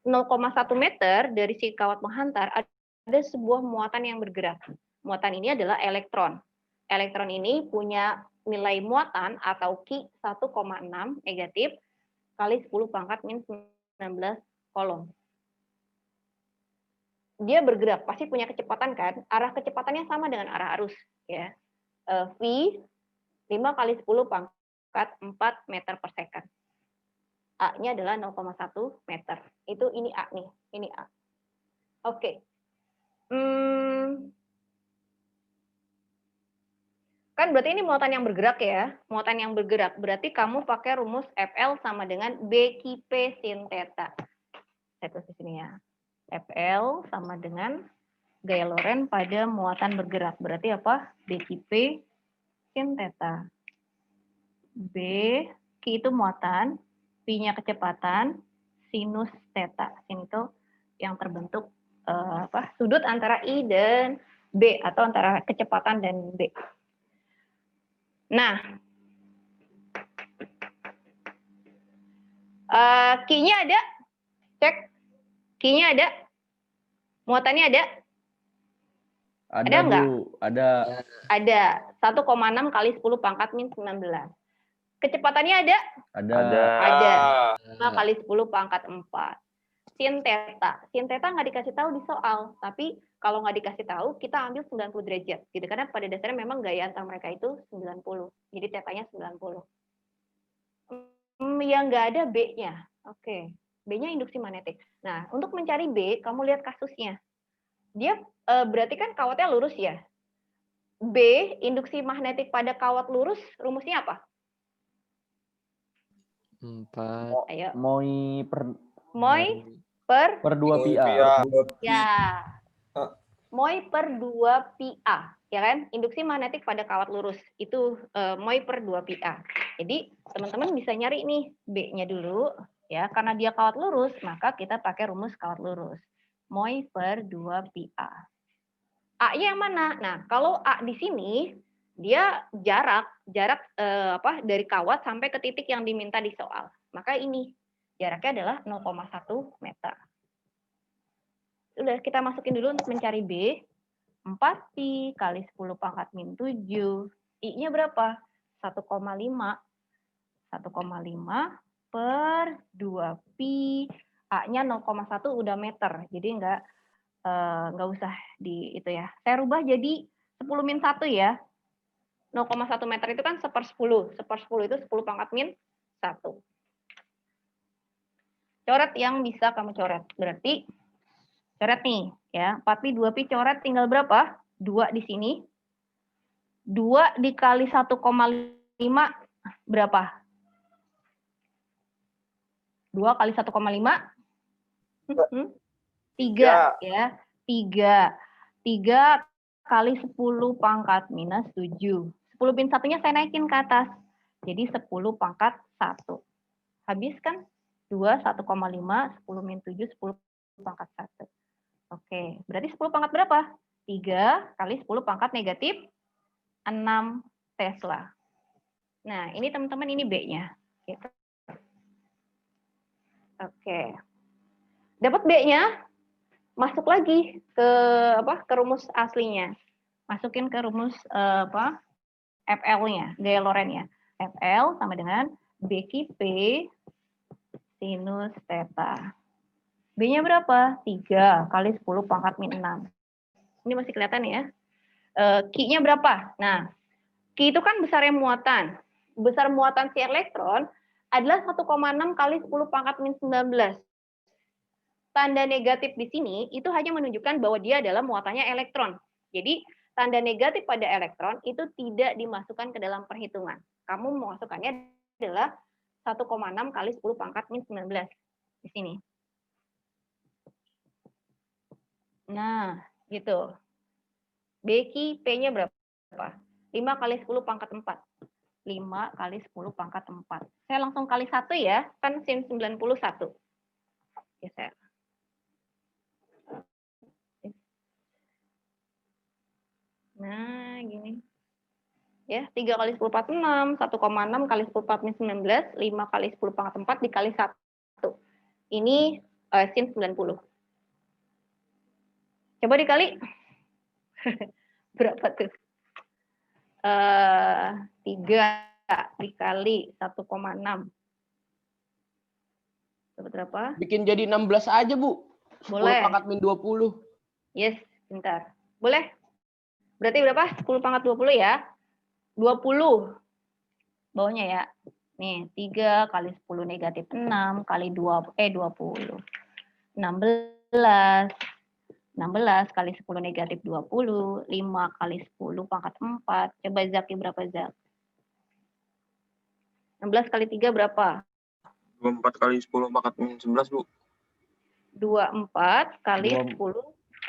Speaker 1: 0,1 meter dari si kawat penghantar ada sebuah muatan yang bergerak. Muatan ini adalah elektron. Elektron ini punya nilai muatan atau Ki 1,6 negatif kali 10 pangkat min 19 kolom. Dia bergerak, pasti punya kecepatan kan? Arah kecepatannya sama dengan arah arus. Ya. V 5 kali 10 pangkat 4 meter per second. A-nya adalah 0,1 meter. Itu ini A nih, ini A. Oke. Kan berarti ini muatan yang bergerak ya. Muatan yang bergerak. Berarti kamu pakai rumus FL sama dengan BQP sin theta. Saya tulis di sini ya. FL sama dengan gaya Lorentz pada muatan bergerak. Berarti apa? BQP sin theta. B, Q itu muatan, P-nya kecepatan, sinus theta. Sin itu yang terbentuk sudut antara I dan B atau antara kecepatan dan B. Nah, Q-nya ada? Cek. Q-nya ada? Muatannya ada?
Speaker 3: Ada
Speaker 1: nggak?
Speaker 3: Bu, ada.
Speaker 1: Ada. 1,6 kali 10 pangkat min 19. Kecepatannya ada?
Speaker 3: Ada.
Speaker 1: Ada. 5 kali 10 pangkat 4. Sin theta. Sin theta nggak dikasih tahu di soal, tapi kalau nggak dikasih tahu, kita ambil 90 derajat. Gitu. Karena pada dasarnya memang gaya antar mereka itu 90. Jadi tetanya 90. Yang nggak ada B-nya. Oke. B-nya induksi magnetik. Nah, untuk mencari B, kamu lihat kasusnya. Dia berarti kan kawatnya lurus ya. B, induksi magnetik pada kawat lurus, rumusnya apa?
Speaker 4: 4.
Speaker 1: Ayo.
Speaker 3: Moi
Speaker 1: per
Speaker 3: 2 pi A.
Speaker 1: Ya. Moi per 2 pi A, ya kan? Induksi magnetik pada kawat lurus itu moi per 2 pi A. Jadi teman-teman bisa nyari nih B-nya dulu ya, karena dia kawat lurus, maka kita pakai rumus kawat lurus. Moi per 2 pi A. A-nya yang mana? Nah, kalau A di sini dia jarak dari kawat sampai ke titik yang diminta di soal. Maka ini jaraknya adalah 0,1 meter. Udah, kita masukin dulu untuk mencari B. 4 pi kali 10 pangkat min 7. I-nya berapa? 1,5. 1,5 per 2 pi. A-nya 0,1 udah meter. Jadi nggak usah di itu ya. Saya rubah jadi 10 min 1 ya. 0,1 meter itu kan 1/10. 1/10 itu 10 pangkat min 1. Coret yang bisa kamu coret. Berarti coret nih ya. 4 pi 2 pi coret tinggal berapa? 2 di sini. 2 dikali 1,5 berapa? 2 kali 1,5? 3 ya. 3 kali 10 pangkat minus 7. 10 min 1-nya saya naikin ke atas. Jadi 10 pangkat 1. Habis kan? 2, 1,5, 10 min 7, 10 pangkat 1. Oke, berarti 10 pangkat berapa? 3 kali 10 pangkat negatif 6 Tesla. Nah, ini teman-teman ini B-nya. Gitu. Oke. Dapat B-nya, masuk lagi ke rumus aslinya. Masukin ke rumus FL-nya, gaya Lorentz-nya. FL sama dengan BQ P sinus theta. B-nya berapa? 3 kali 10 pangkat min 6. Ini masih kelihatan ya. Q-nya berapa? Nah, Q itu kan besarnya muatan. Besar muatan si elektron adalah 1,6 kali 10 pangkat min 19. Tanda negatif di sini itu hanya menunjukkan bahwa dia adalah muatannya elektron. Jadi, tanda negatif pada elektron itu tidak dimasukkan ke dalam perhitungan. Kamu memasukkannya adalah 1,6 kali 10 pangkat min 19 di sini. Nah, gitu. BQ P-nya berapa? 5 kali 10 pangkat 4. 5 kali 10 pangkat 4. Saya langsung kali 1 ya, kan sin 91. Geser. Nah, gini. Ya, 3 kali 10 pangkat 6, 1,6 kali 10 pangkat min 19, 5 kali 10 pangkat 4 dikali 1. Ini sin 90. Coba dikali. Berapa tuh? 3 dikali 1,6. Dapat berapa?
Speaker 6: Bikin jadi 16 aja, Bu. 10
Speaker 1: Boleh.
Speaker 6: pangkat min 20.
Speaker 1: Yes, bentar. Boleh? Berarti berapa? 10 pangkat 20 ya. 20. Bawahnya ya. Nih, 3 kali 10 negatif 6 kali 20. 16. 16 kali 10 negatif 20. 5 kali 10 pangkat 4. Coba Zaki berapa, Zak? 16 kali 3 berapa?
Speaker 2: 24 kali 10 pangkat min 11, Bu.
Speaker 1: 24 kali 10.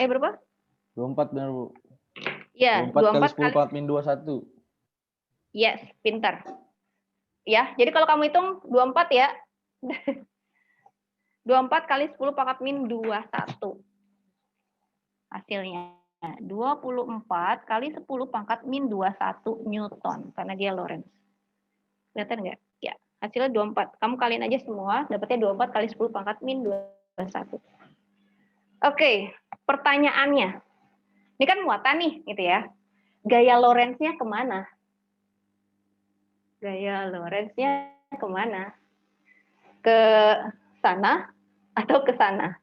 Speaker 1: Berapa?
Speaker 3: 24 benar, Bu.
Speaker 1: Ya,
Speaker 3: 24 kali 10 pangkat min 21.
Speaker 1: Yes, pintar. Ya, jadi kalau kamu hitung 24 ya. 24 kali 10 pangkat min 21. Hasilnya 24 kali 10 pangkat min 21 Newton. Karena dia Lorentz. Kelihatan nggak? Ya, hasilnya 24. Kamu kaliin aja semua, dapatnya 24 kali 10 pangkat min 21. Oke, pertanyaannya. Ini kan muatan nih, gitu ya. gaya Lorentz-nya kemana? Gaya Lorentz-nya kemana? Ke sana atau ke sana?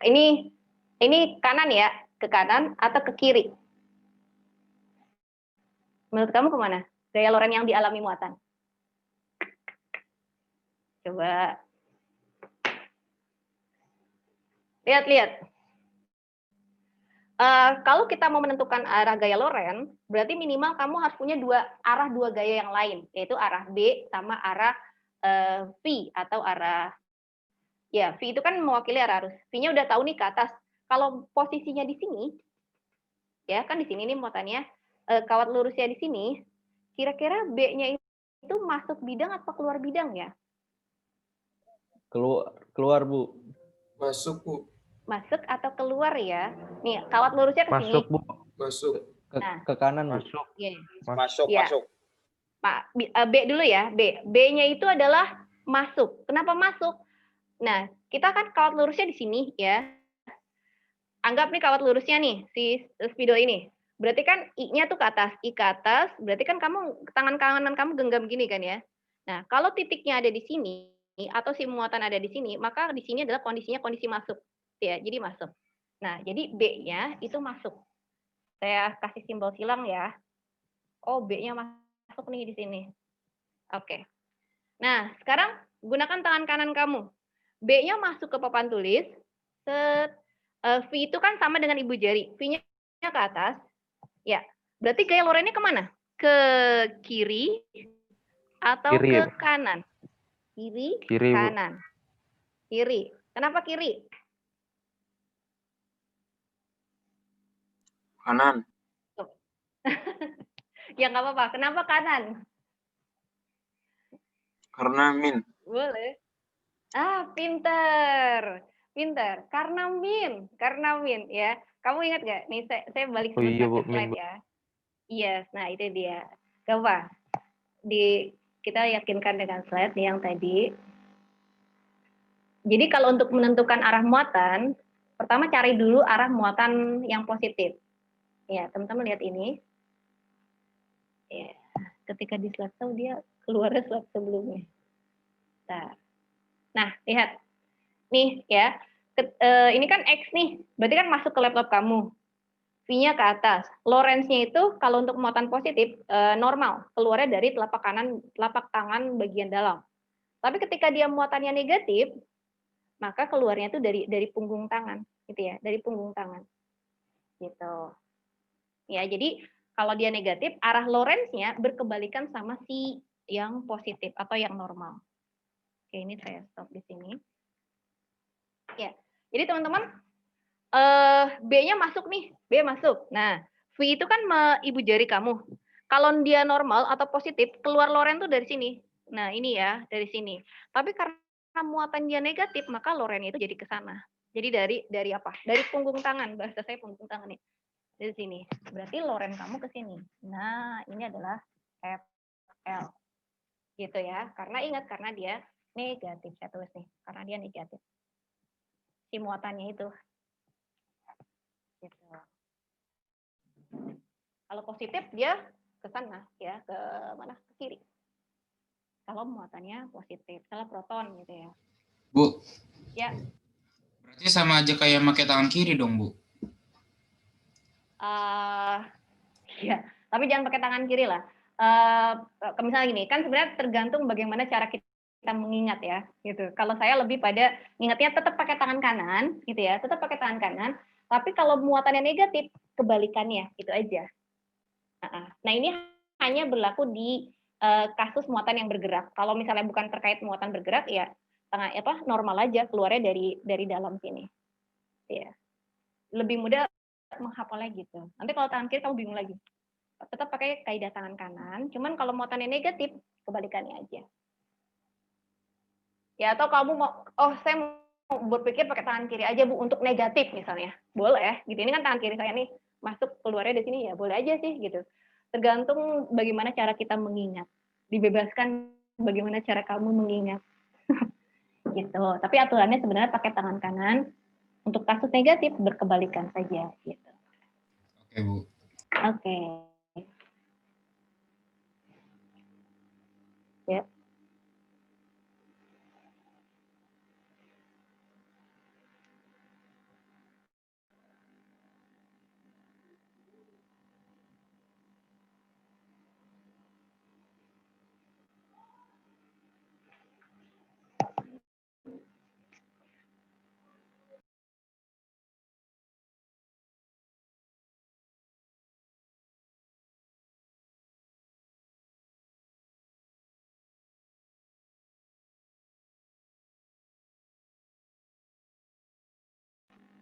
Speaker 1: Ini kanan ya, ke kanan atau ke kiri? Menurut kamu kemana? Gaya Lorentz yang dialami muatan. Coba lihat. Kalau kita mau menentukan arah gaya Lorentz, berarti minimal kamu harus punya dua gaya yang lain, yaitu arah B sama arah V atau arah V itu kan mewakili arah arus. V-nya udah tahu nih ke atas. Kalau posisinya di sini, ya kan di sini nih muatannya, kawat lurusnya di sini, kira-kira B-nya itu masuk bidang atau keluar bidang ya?
Speaker 3: Keluar Bu.
Speaker 2: Masuk, Bu.
Speaker 1: Masuk atau keluar ya? Nih, kawat lurusnya ke sini.
Speaker 5: Masuk, Bu.
Speaker 2: Masuk.
Speaker 3: Ke kanan Bu.
Speaker 5: Masuk.
Speaker 1: Yeah.
Speaker 2: Masuk,
Speaker 1: Ya.
Speaker 2: masuk.
Speaker 1: Pak, B dulu ya, B. B-nya itu adalah masuk. Kenapa masuk? Nah, kita kan kawat lurusnya di sini ya. Anggap nih kawat lurusnya nih, si spidol ini. Berarti kan I-nya tuh ke atas. I ke atas, berarti kan kamu tangan kanan kamu genggam gini kan ya. Nah, kalau titiknya ada di sini, atau si muatan ada di sini, maka di sini adalah kondisinya kondisi masuk. Ya, jadi masuk. Nah, jadi B-nya itu masuk. Saya kasih simbol silang ya. Oh, B-nya masuk nih di sini. Oke. Nah, sekarang gunakan tangan kanan kamu. B-nya masuk ke papan tulis. V itu kan sama dengan ibu jari. V-nya ke atas. Ya. Berarti gaya Lorentz-nya kemana? Ke kiri atau
Speaker 5: Kiri,
Speaker 1: ke
Speaker 5: Bu.
Speaker 1: kanan? Kiri,
Speaker 5: Kiri, Bu.
Speaker 1: kanan. Kiri. Kenapa kiri?
Speaker 2: Kanan.
Speaker 1: Ya nggak apa-apa. Kenapa kanan?
Speaker 2: Karena min.
Speaker 1: Boleh. Pinter. Karena min ya. Kamu ingat nggak? Nih saya balik
Speaker 5: Oh iya, Bu,
Speaker 1: ke
Speaker 5: min,
Speaker 1: slide
Speaker 5: Bu.
Speaker 1: ya. Yes, nah itu dia. Coba kita yakinkan dengan slide yang tadi. Jadi kalau untuk menentukan arah muatan, pertama cari dulu arah muatan yang positif. Ya, teman-teman lihat ini. Ya, ketika di slide tahu dia keluarnya slide sebelumnya. Nah, lihat. Nih ya, ini kan X nih, berarti kan masuk ke laptop kamu. V-nya ke atas. Lorentz-nya itu kalau untuk muatan positif normal, keluarnya dari telapak tangan bagian dalam. Tapi ketika dia muatannya negatif, maka keluarnya itu dari punggung tangan, gitu ya, dari punggung tangan. Gitu. Ya, jadi kalau dia negatif, arah Lorentz-nya berkebalikan sama si yang positif atau yang normal. Oke, ini saya stop di sini. Ya, jadi teman-teman, B-nya masuk nih, B masuk. Nah, V itu kan ibu jari kamu. Kalau dia normal atau positif, keluar Lorentz tuh dari sini. Nah, ini ya, dari sini. Tapi karena muatan dia negatif, maka Lorentz itu jadi ke sana. Jadi dari apa? Dari punggung tangan, bahasa saya punggung tangan nih. Dari sini. Berarti Lorentz kamu ke sini. Nah, ini adalah FL. Gitu ya. Karena ingat, karena dia negatif. Saya tulis nih, karena dia negatif. Si muatannya itu. Gitu. Kalau positif dia ke sana ya, ke mana? Ke kiri. Kalau muatannya positif, salah proton gitu ya.
Speaker 7: Bu.
Speaker 1: Ya.
Speaker 7: Berarti sama aja kayak pakai tangan kiri dong, Bu.
Speaker 1: Ya, tapi jangan pakai tangan kiri lah. Misalnya gini, kan sebenarnya tergantung bagaimana cara kita mengingat ya, gitu. Kalau saya lebih pada ingatnya tetap pakai tangan kanan, gitu ya, tetap pakai tangan kanan. Tapi kalau muatannya negatif, kebalikannya, itu aja. Nah, ini hanya berlaku di kasus muatan yang bergerak. Kalau misalnya bukan terkait muatan bergerak, ya normal aja keluarnya dari dalam sini. Ya, lebih mudah menghafalnya gitu. Nanti kalau tangan kiri kamu bingung lagi. Tetap pakai kaidah tangan kanan. Cuman kalau muatannya negatif, kebalikannya aja. Ya, atau kamu mau, saya mau berpikir pakai tangan kiri aja Bu untuk negatif misalnya. Boleh, gitu. Ini kan tangan kiri saya nih masuk keluarnya dari sini ya, boleh aja sih gitu. Tergantung bagaimana cara kita mengingat. Dibebaskan bagaimana cara kamu mengingat. Gitu. Tapi aturannya sebenarnya pakai tangan kanan. Untuk kasus negatif berkebalikan saja gitu.
Speaker 7: Oke, Bu.
Speaker 1: Oke. Ya.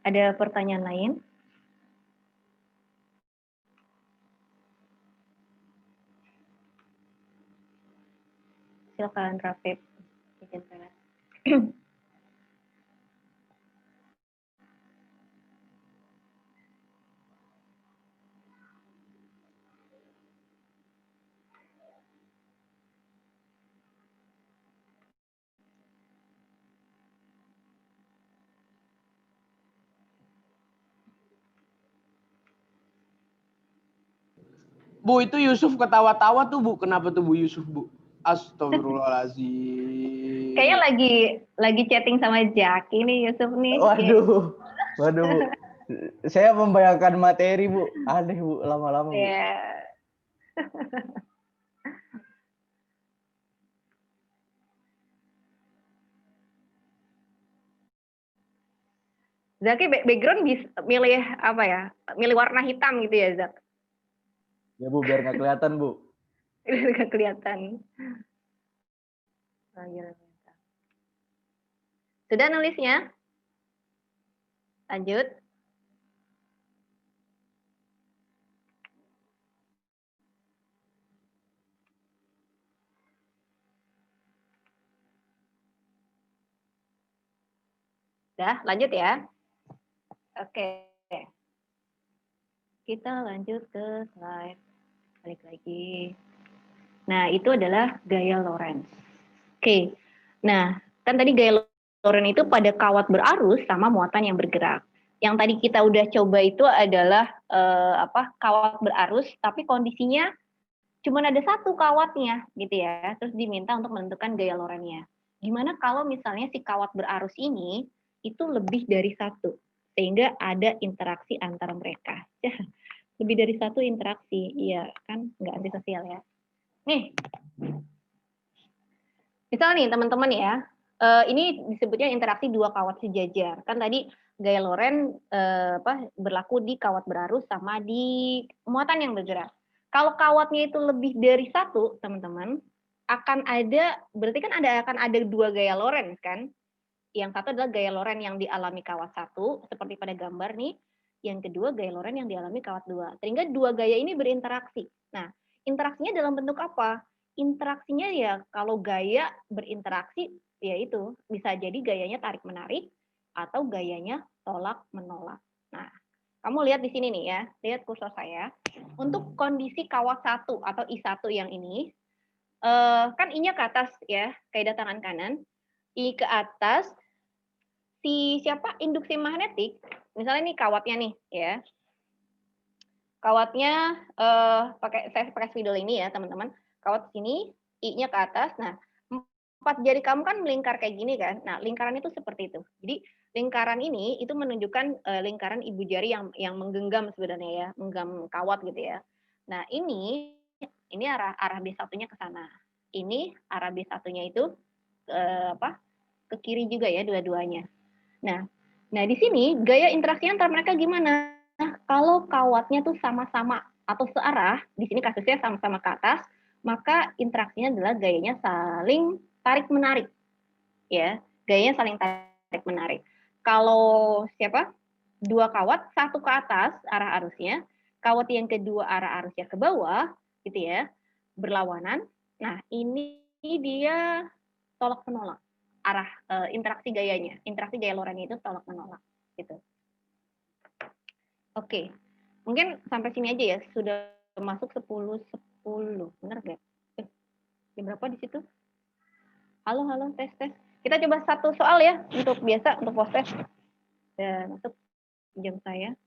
Speaker 1: Ada pertanyaan lain? Silakan Rafif. Izinkan.
Speaker 6: Bu, itu Yusuf ketawa-tawa tuh, Bu. Kenapa tuh Bu Yusuf, Bu? Astagfirullahaladzim.
Speaker 1: Kayaknya lagi chatting sama Jaki nih Yusuf nih.
Speaker 3: Waduh, waduh Bu. Saya membayangkan materi Bu. Aneh Bu, lama-lama Bu.
Speaker 1: Ya. Zaki background bisa milih apa ya? Milih warna hitam gitu ya, Zak?
Speaker 3: Ya Bu, biar nggak kelihatan Bu.
Speaker 1: Nggak kelihatan. Sudah nulisnya? Lanjut. Udah, lanjut ya. Oke. Kita lanjut ke slide. Balik lagi. Nah, itu adalah gaya Lorentz. Oke. Nah, kan tadi gaya Lorentz itu pada kawat berarus sama muatan yang bergerak. Yang tadi kita udah coba itu adalah kawat berarus, tapi kondisinya cuma ada satu kawatnya, gitu ya. Terus diminta untuk menentukan gaya Lorentz-nya. Gimana kalau misalnya si kawat berarus ini itu lebih dari satu, sehingga ada interaksi antara mereka. Lebih dari satu interaksi, iya kan nggak antisosial ya. Nih, misal nih teman-teman ya, ini disebutnya interaksi dua kawat sejajar. Kan tadi gaya Lorentz berlaku di kawat berarus sama di muatan yang bergerak. Kalau kawatnya itu lebih dari satu, teman-teman, berarti kan akan ada dua gaya Lorentz kan? Yang satu adalah gaya Lorentz yang dialami kawat satu, seperti pada gambar nih. Yang kedua gaya Lorentz yang dialami kawat dua. Sehingga dua gaya ini berinteraksi. Nah, interaksinya dalam bentuk apa? Interaksinya ya kalau gaya berinteraksi, ya itu bisa jadi gayanya tarik-menarik atau gayanya tolak-menolak. Nah, kamu lihat di sini nih ya, lihat kursor saya. Untuk kondisi kawat satu atau I1 yang ini, kan I-nya ke atas ya, kaidah tangan kanan. I ke atas, induksi magnetik, misalnya nih kawatnya nih ya. Kawatnya saya pakai spidol ini ya, teman-teman. Kawat sini, I-nya ke atas. Nah, 4 jari kamu kan melingkar kayak gini kan. Nah, lingkaran itu seperti itu. Jadi, lingkaran ini itu menunjukkan lingkaran ibu jari yang menggenggam sebenarnya ya, menggenggam kawat gitu ya. Nah, ini arah B1-nya ke sana. Ini arah B1-nya itu ke kiri juga ya dua-duanya. Nah, di sini gaya interaksi antar mereka gimana? Kalau kawatnya tuh sama-sama atau searah, di sini kasusnya sama-sama ke atas, maka interaksinya adalah gayanya saling tarik-menarik. Ya, gayanya saling tarik-menarik. Kalau dua kawat, satu ke atas arah arusnya, kawat yang kedua arah arusnya ke bawah, gitu ya, berlawanan. Nah, ini dia tolak-menolak. Arah interaksi gayanya, interaksi gaya Lorentz itu tolak menolak gitu. Oke. Mungkin sampai sini aja ya, sudah masuk 10 benar nggak? Jam berapa di situ? Halo tes. Kita coba satu soal ya untuk biasa untuk post test. Dan masuk jam saya.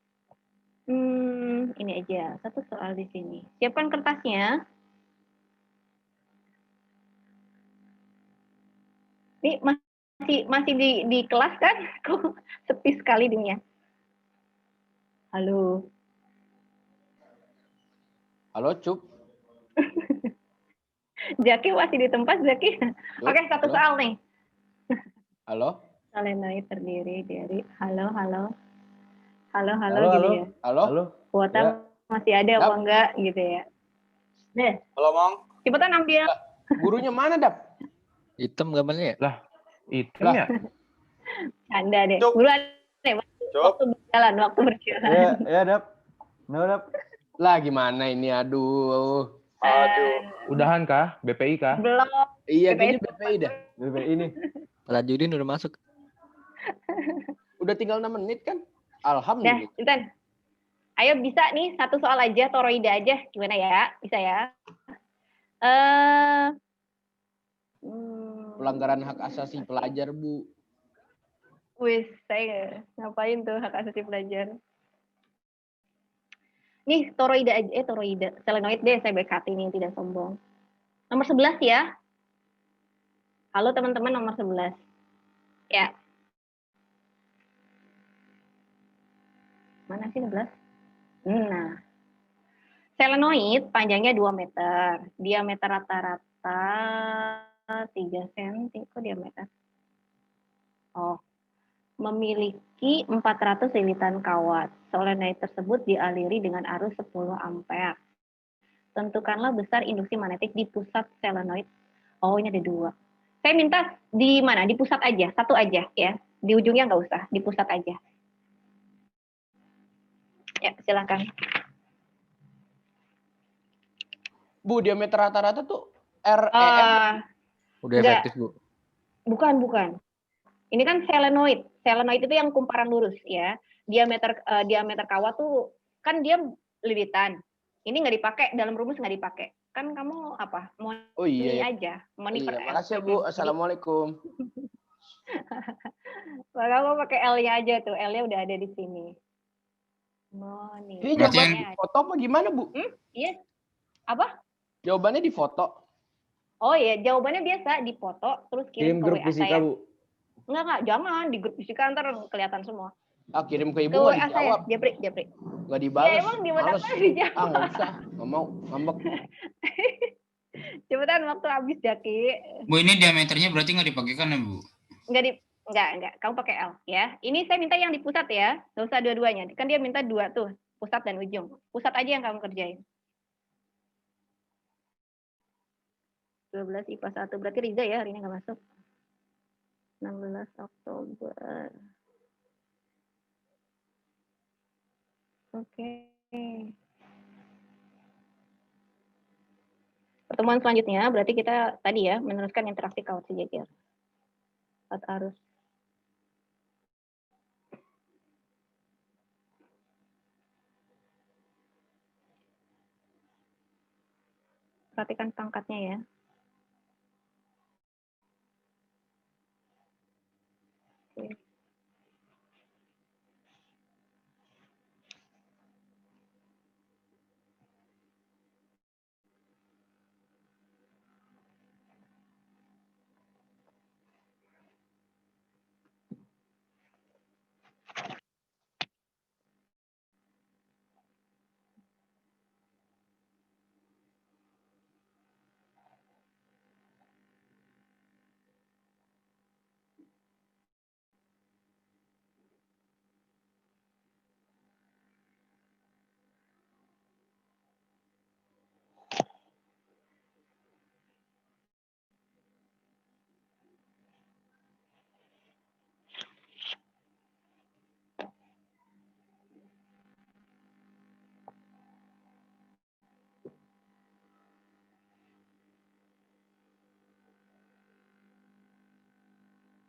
Speaker 1: Ini aja, satu soal di sini. Siapkan kertasnya. Ini masih di kelas kan? Kok sepi sekali dunia. Halo.
Speaker 6: Halo, Cup.
Speaker 1: Jaki masih di tempat, Jaki.
Speaker 6: Cup,
Speaker 1: Oke, satu
Speaker 6: halo?
Speaker 1: soal nih.
Speaker 6: Halo?
Speaker 1: Solenoid terdiri dari halo
Speaker 3: Halo,
Speaker 1: gitu
Speaker 3: halo.
Speaker 1: ya.
Speaker 6: Halo?
Speaker 3: Halo.
Speaker 1: Kuota
Speaker 3: Ya.
Speaker 1: masih ada apa
Speaker 6: Dap.
Speaker 1: enggak gitu ya. Deh,
Speaker 2: Halo, Mang.
Speaker 1: cepetan ambil.
Speaker 6: Gurunya mana, Dap?
Speaker 4: Hitam gambarnya ya?
Speaker 5: Hitam
Speaker 6: Lah.
Speaker 5: ya?
Speaker 1: Anda deh.
Speaker 2: Cuk.
Speaker 1: Buruan deh.
Speaker 2: Cuk.
Speaker 1: Waktu berjalan.
Speaker 3: Ya, Dap. No, Dap.
Speaker 6: Lah, gimana ini? Aduh.
Speaker 2: Aduh.
Speaker 5: Udahan kah? BPI kah?
Speaker 1: Belum.
Speaker 6: Iya,
Speaker 1: BPS
Speaker 6: kayaknya BPI dah.
Speaker 3: BPI ini.
Speaker 4: Rajudin udah masuk.
Speaker 6: Udah tinggal 6 menit kan?
Speaker 1: Dah,
Speaker 6: Alhamdulillah.
Speaker 1: Intan. Ayo bisa nih, satu soal aja, toroida aja. Gimana ya? Bisa ya?
Speaker 6: Pelanggaran hak asasi pelajar, Bu.
Speaker 1: Wis, saya ngapain tuh hak asasi pelajar? Nih, toroida aja, toroida. Selenoid deh, saya baik hati nih, tidak sombong. Nomor 11 ya. Halo teman-teman, nomor 11. Ya. Mana sih 11? Nah. Selenoid panjangnya 2 meter. Diameter rata-rata 3 cm. Kok diameter? Oh. Memiliki 400 lilitan kawat. Solenoid tersebut dialiri dengan arus 10 ampere. Tentukanlah besar induksi magnetik di pusat selenoid. Oh, ini ada 2. Saya minta di mana? Di pusat aja, satu aja ya. Di ujungnya nggak usah, di pusat aja. Ya, silakan.
Speaker 6: Bu, diameter rata-rata tuh REM.
Speaker 4: Udah
Speaker 1: Enggak.
Speaker 4: efektif, Bu.
Speaker 1: Bukan. Ini kan selenoid. Selenoid itu yang kumparan lurus ya. Diameter kawat tuh kan dia lilitan. Ini nggak dipakai, dalam rumus nggak dipakai. Kan kamu apa? Mau
Speaker 6: Oh
Speaker 1: ini
Speaker 6: iya.
Speaker 1: aja, mau ini per
Speaker 6: Iya,
Speaker 1: L.
Speaker 6: makasih ya, Bu. Assalamualaikum.
Speaker 1: Maka kamu pakai L-nya aja tuh. L-nya udah ada di sini. Oh, nih.
Speaker 6: Ini
Speaker 7: Berarti
Speaker 6: jawabannya di foto apa gimana, Bu?
Speaker 1: Iya. Apa?
Speaker 6: Jawabannya di foto.
Speaker 1: Oh iya, jawabannya biasa dipoto terus
Speaker 3: Kirim
Speaker 1: kirim ke
Speaker 3: grup
Speaker 1: WA
Speaker 3: fisika,
Speaker 1: saya.
Speaker 3: Bu.
Speaker 1: Enggak, jangan di grup fisika ntar kelihatan semua.
Speaker 6: Ah, kirim ke
Speaker 1: Ke
Speaker 6: Ibu nggak
Speaker 1: WA saya,
Speaker 6: dijawab.
Speaker 1: Japri.
Speaker 6: Nggak
Speaker 1: Ya
Speaker 6: dibalas.
Speaker 1: emang di mana
Speaker 6: Males.
Speaker 1: mana dijawab.
Speaker 6: Ah, nggak usah. Nggak mau. Ngambek.
Speaker 1: Cepetan waktu habis Jaki.
Speaker 7: Bu, ini diameternya berarti nggak dipakai kan ya, Bu?
Speaker 1: Enggak. Kamu pakai L ya. Ini saya minta yang di pusat ya. Nggak usah dua-duanya. Kan dia minta 2 tuh, pusat dan ujung. Pusat aja yang kamu kerjain. 12 IPA 1. Berarti Riza ya hari ini nggak masuk. 16 Oktober. Oke. Pertemuan selanjutnya berarti kita tadi ya meneruskan interaksi kawat sejajar. Kawat arus. Perhatikan pangkatnya ya. Oke.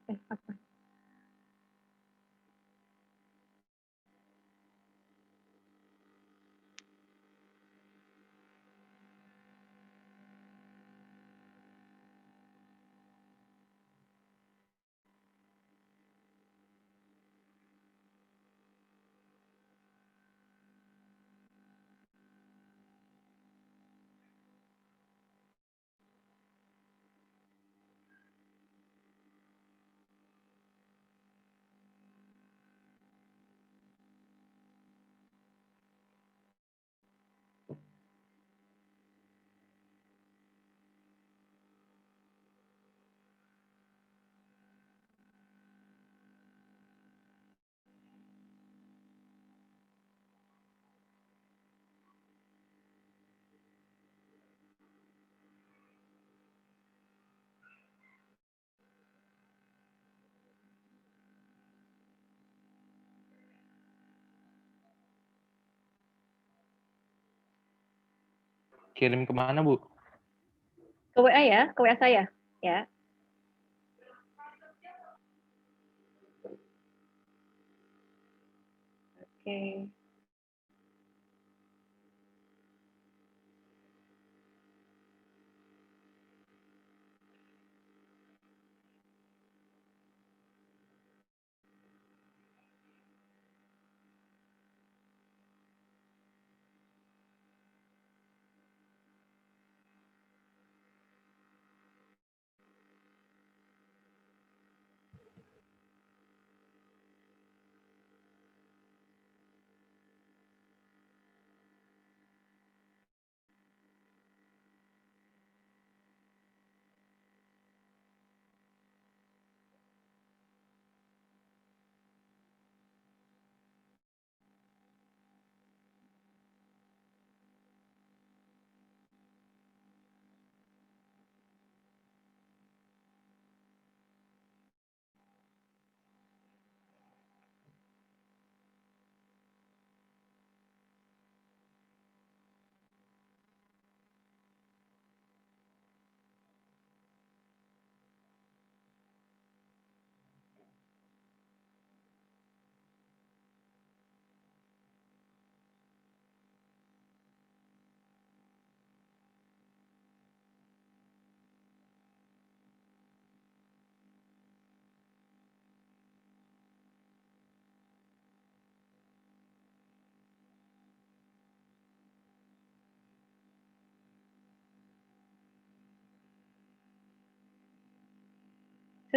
Speaker 1: Apa?
Speaker 5: Kirim kemana, Bu?
Speaker 1: Ke WA ya, ke WA saya ya. Oke.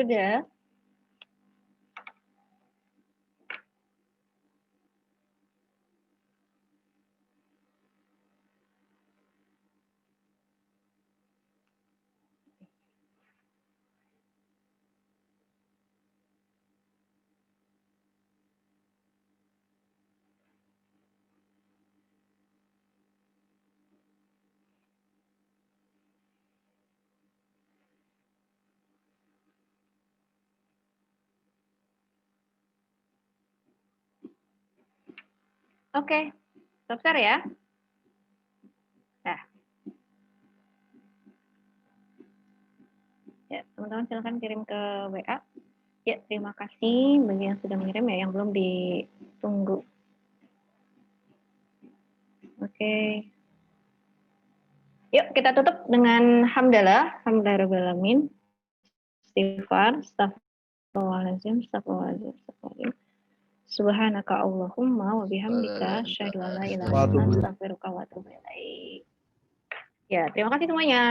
Speaker 1: Sudah. Oke, stop share ya. Nah, ya teman-teman silakan kirim ke WA. Ya, terima kasih bagi yang sudah mengirim ya, yang belum ditunggu. Oke. Yuk kita tutup dengan hamdalah, hamdallahirobbilalamin. Istighfar, astagfirullahaladzim, astagfirullahaladzim, astagfirullahaladzim. Subhanaka Allahumma wa bihamdika asyhadu an la ilaha illa anta astaghfiruka wa atubu ilaik. Ya, terima kasih semuanya.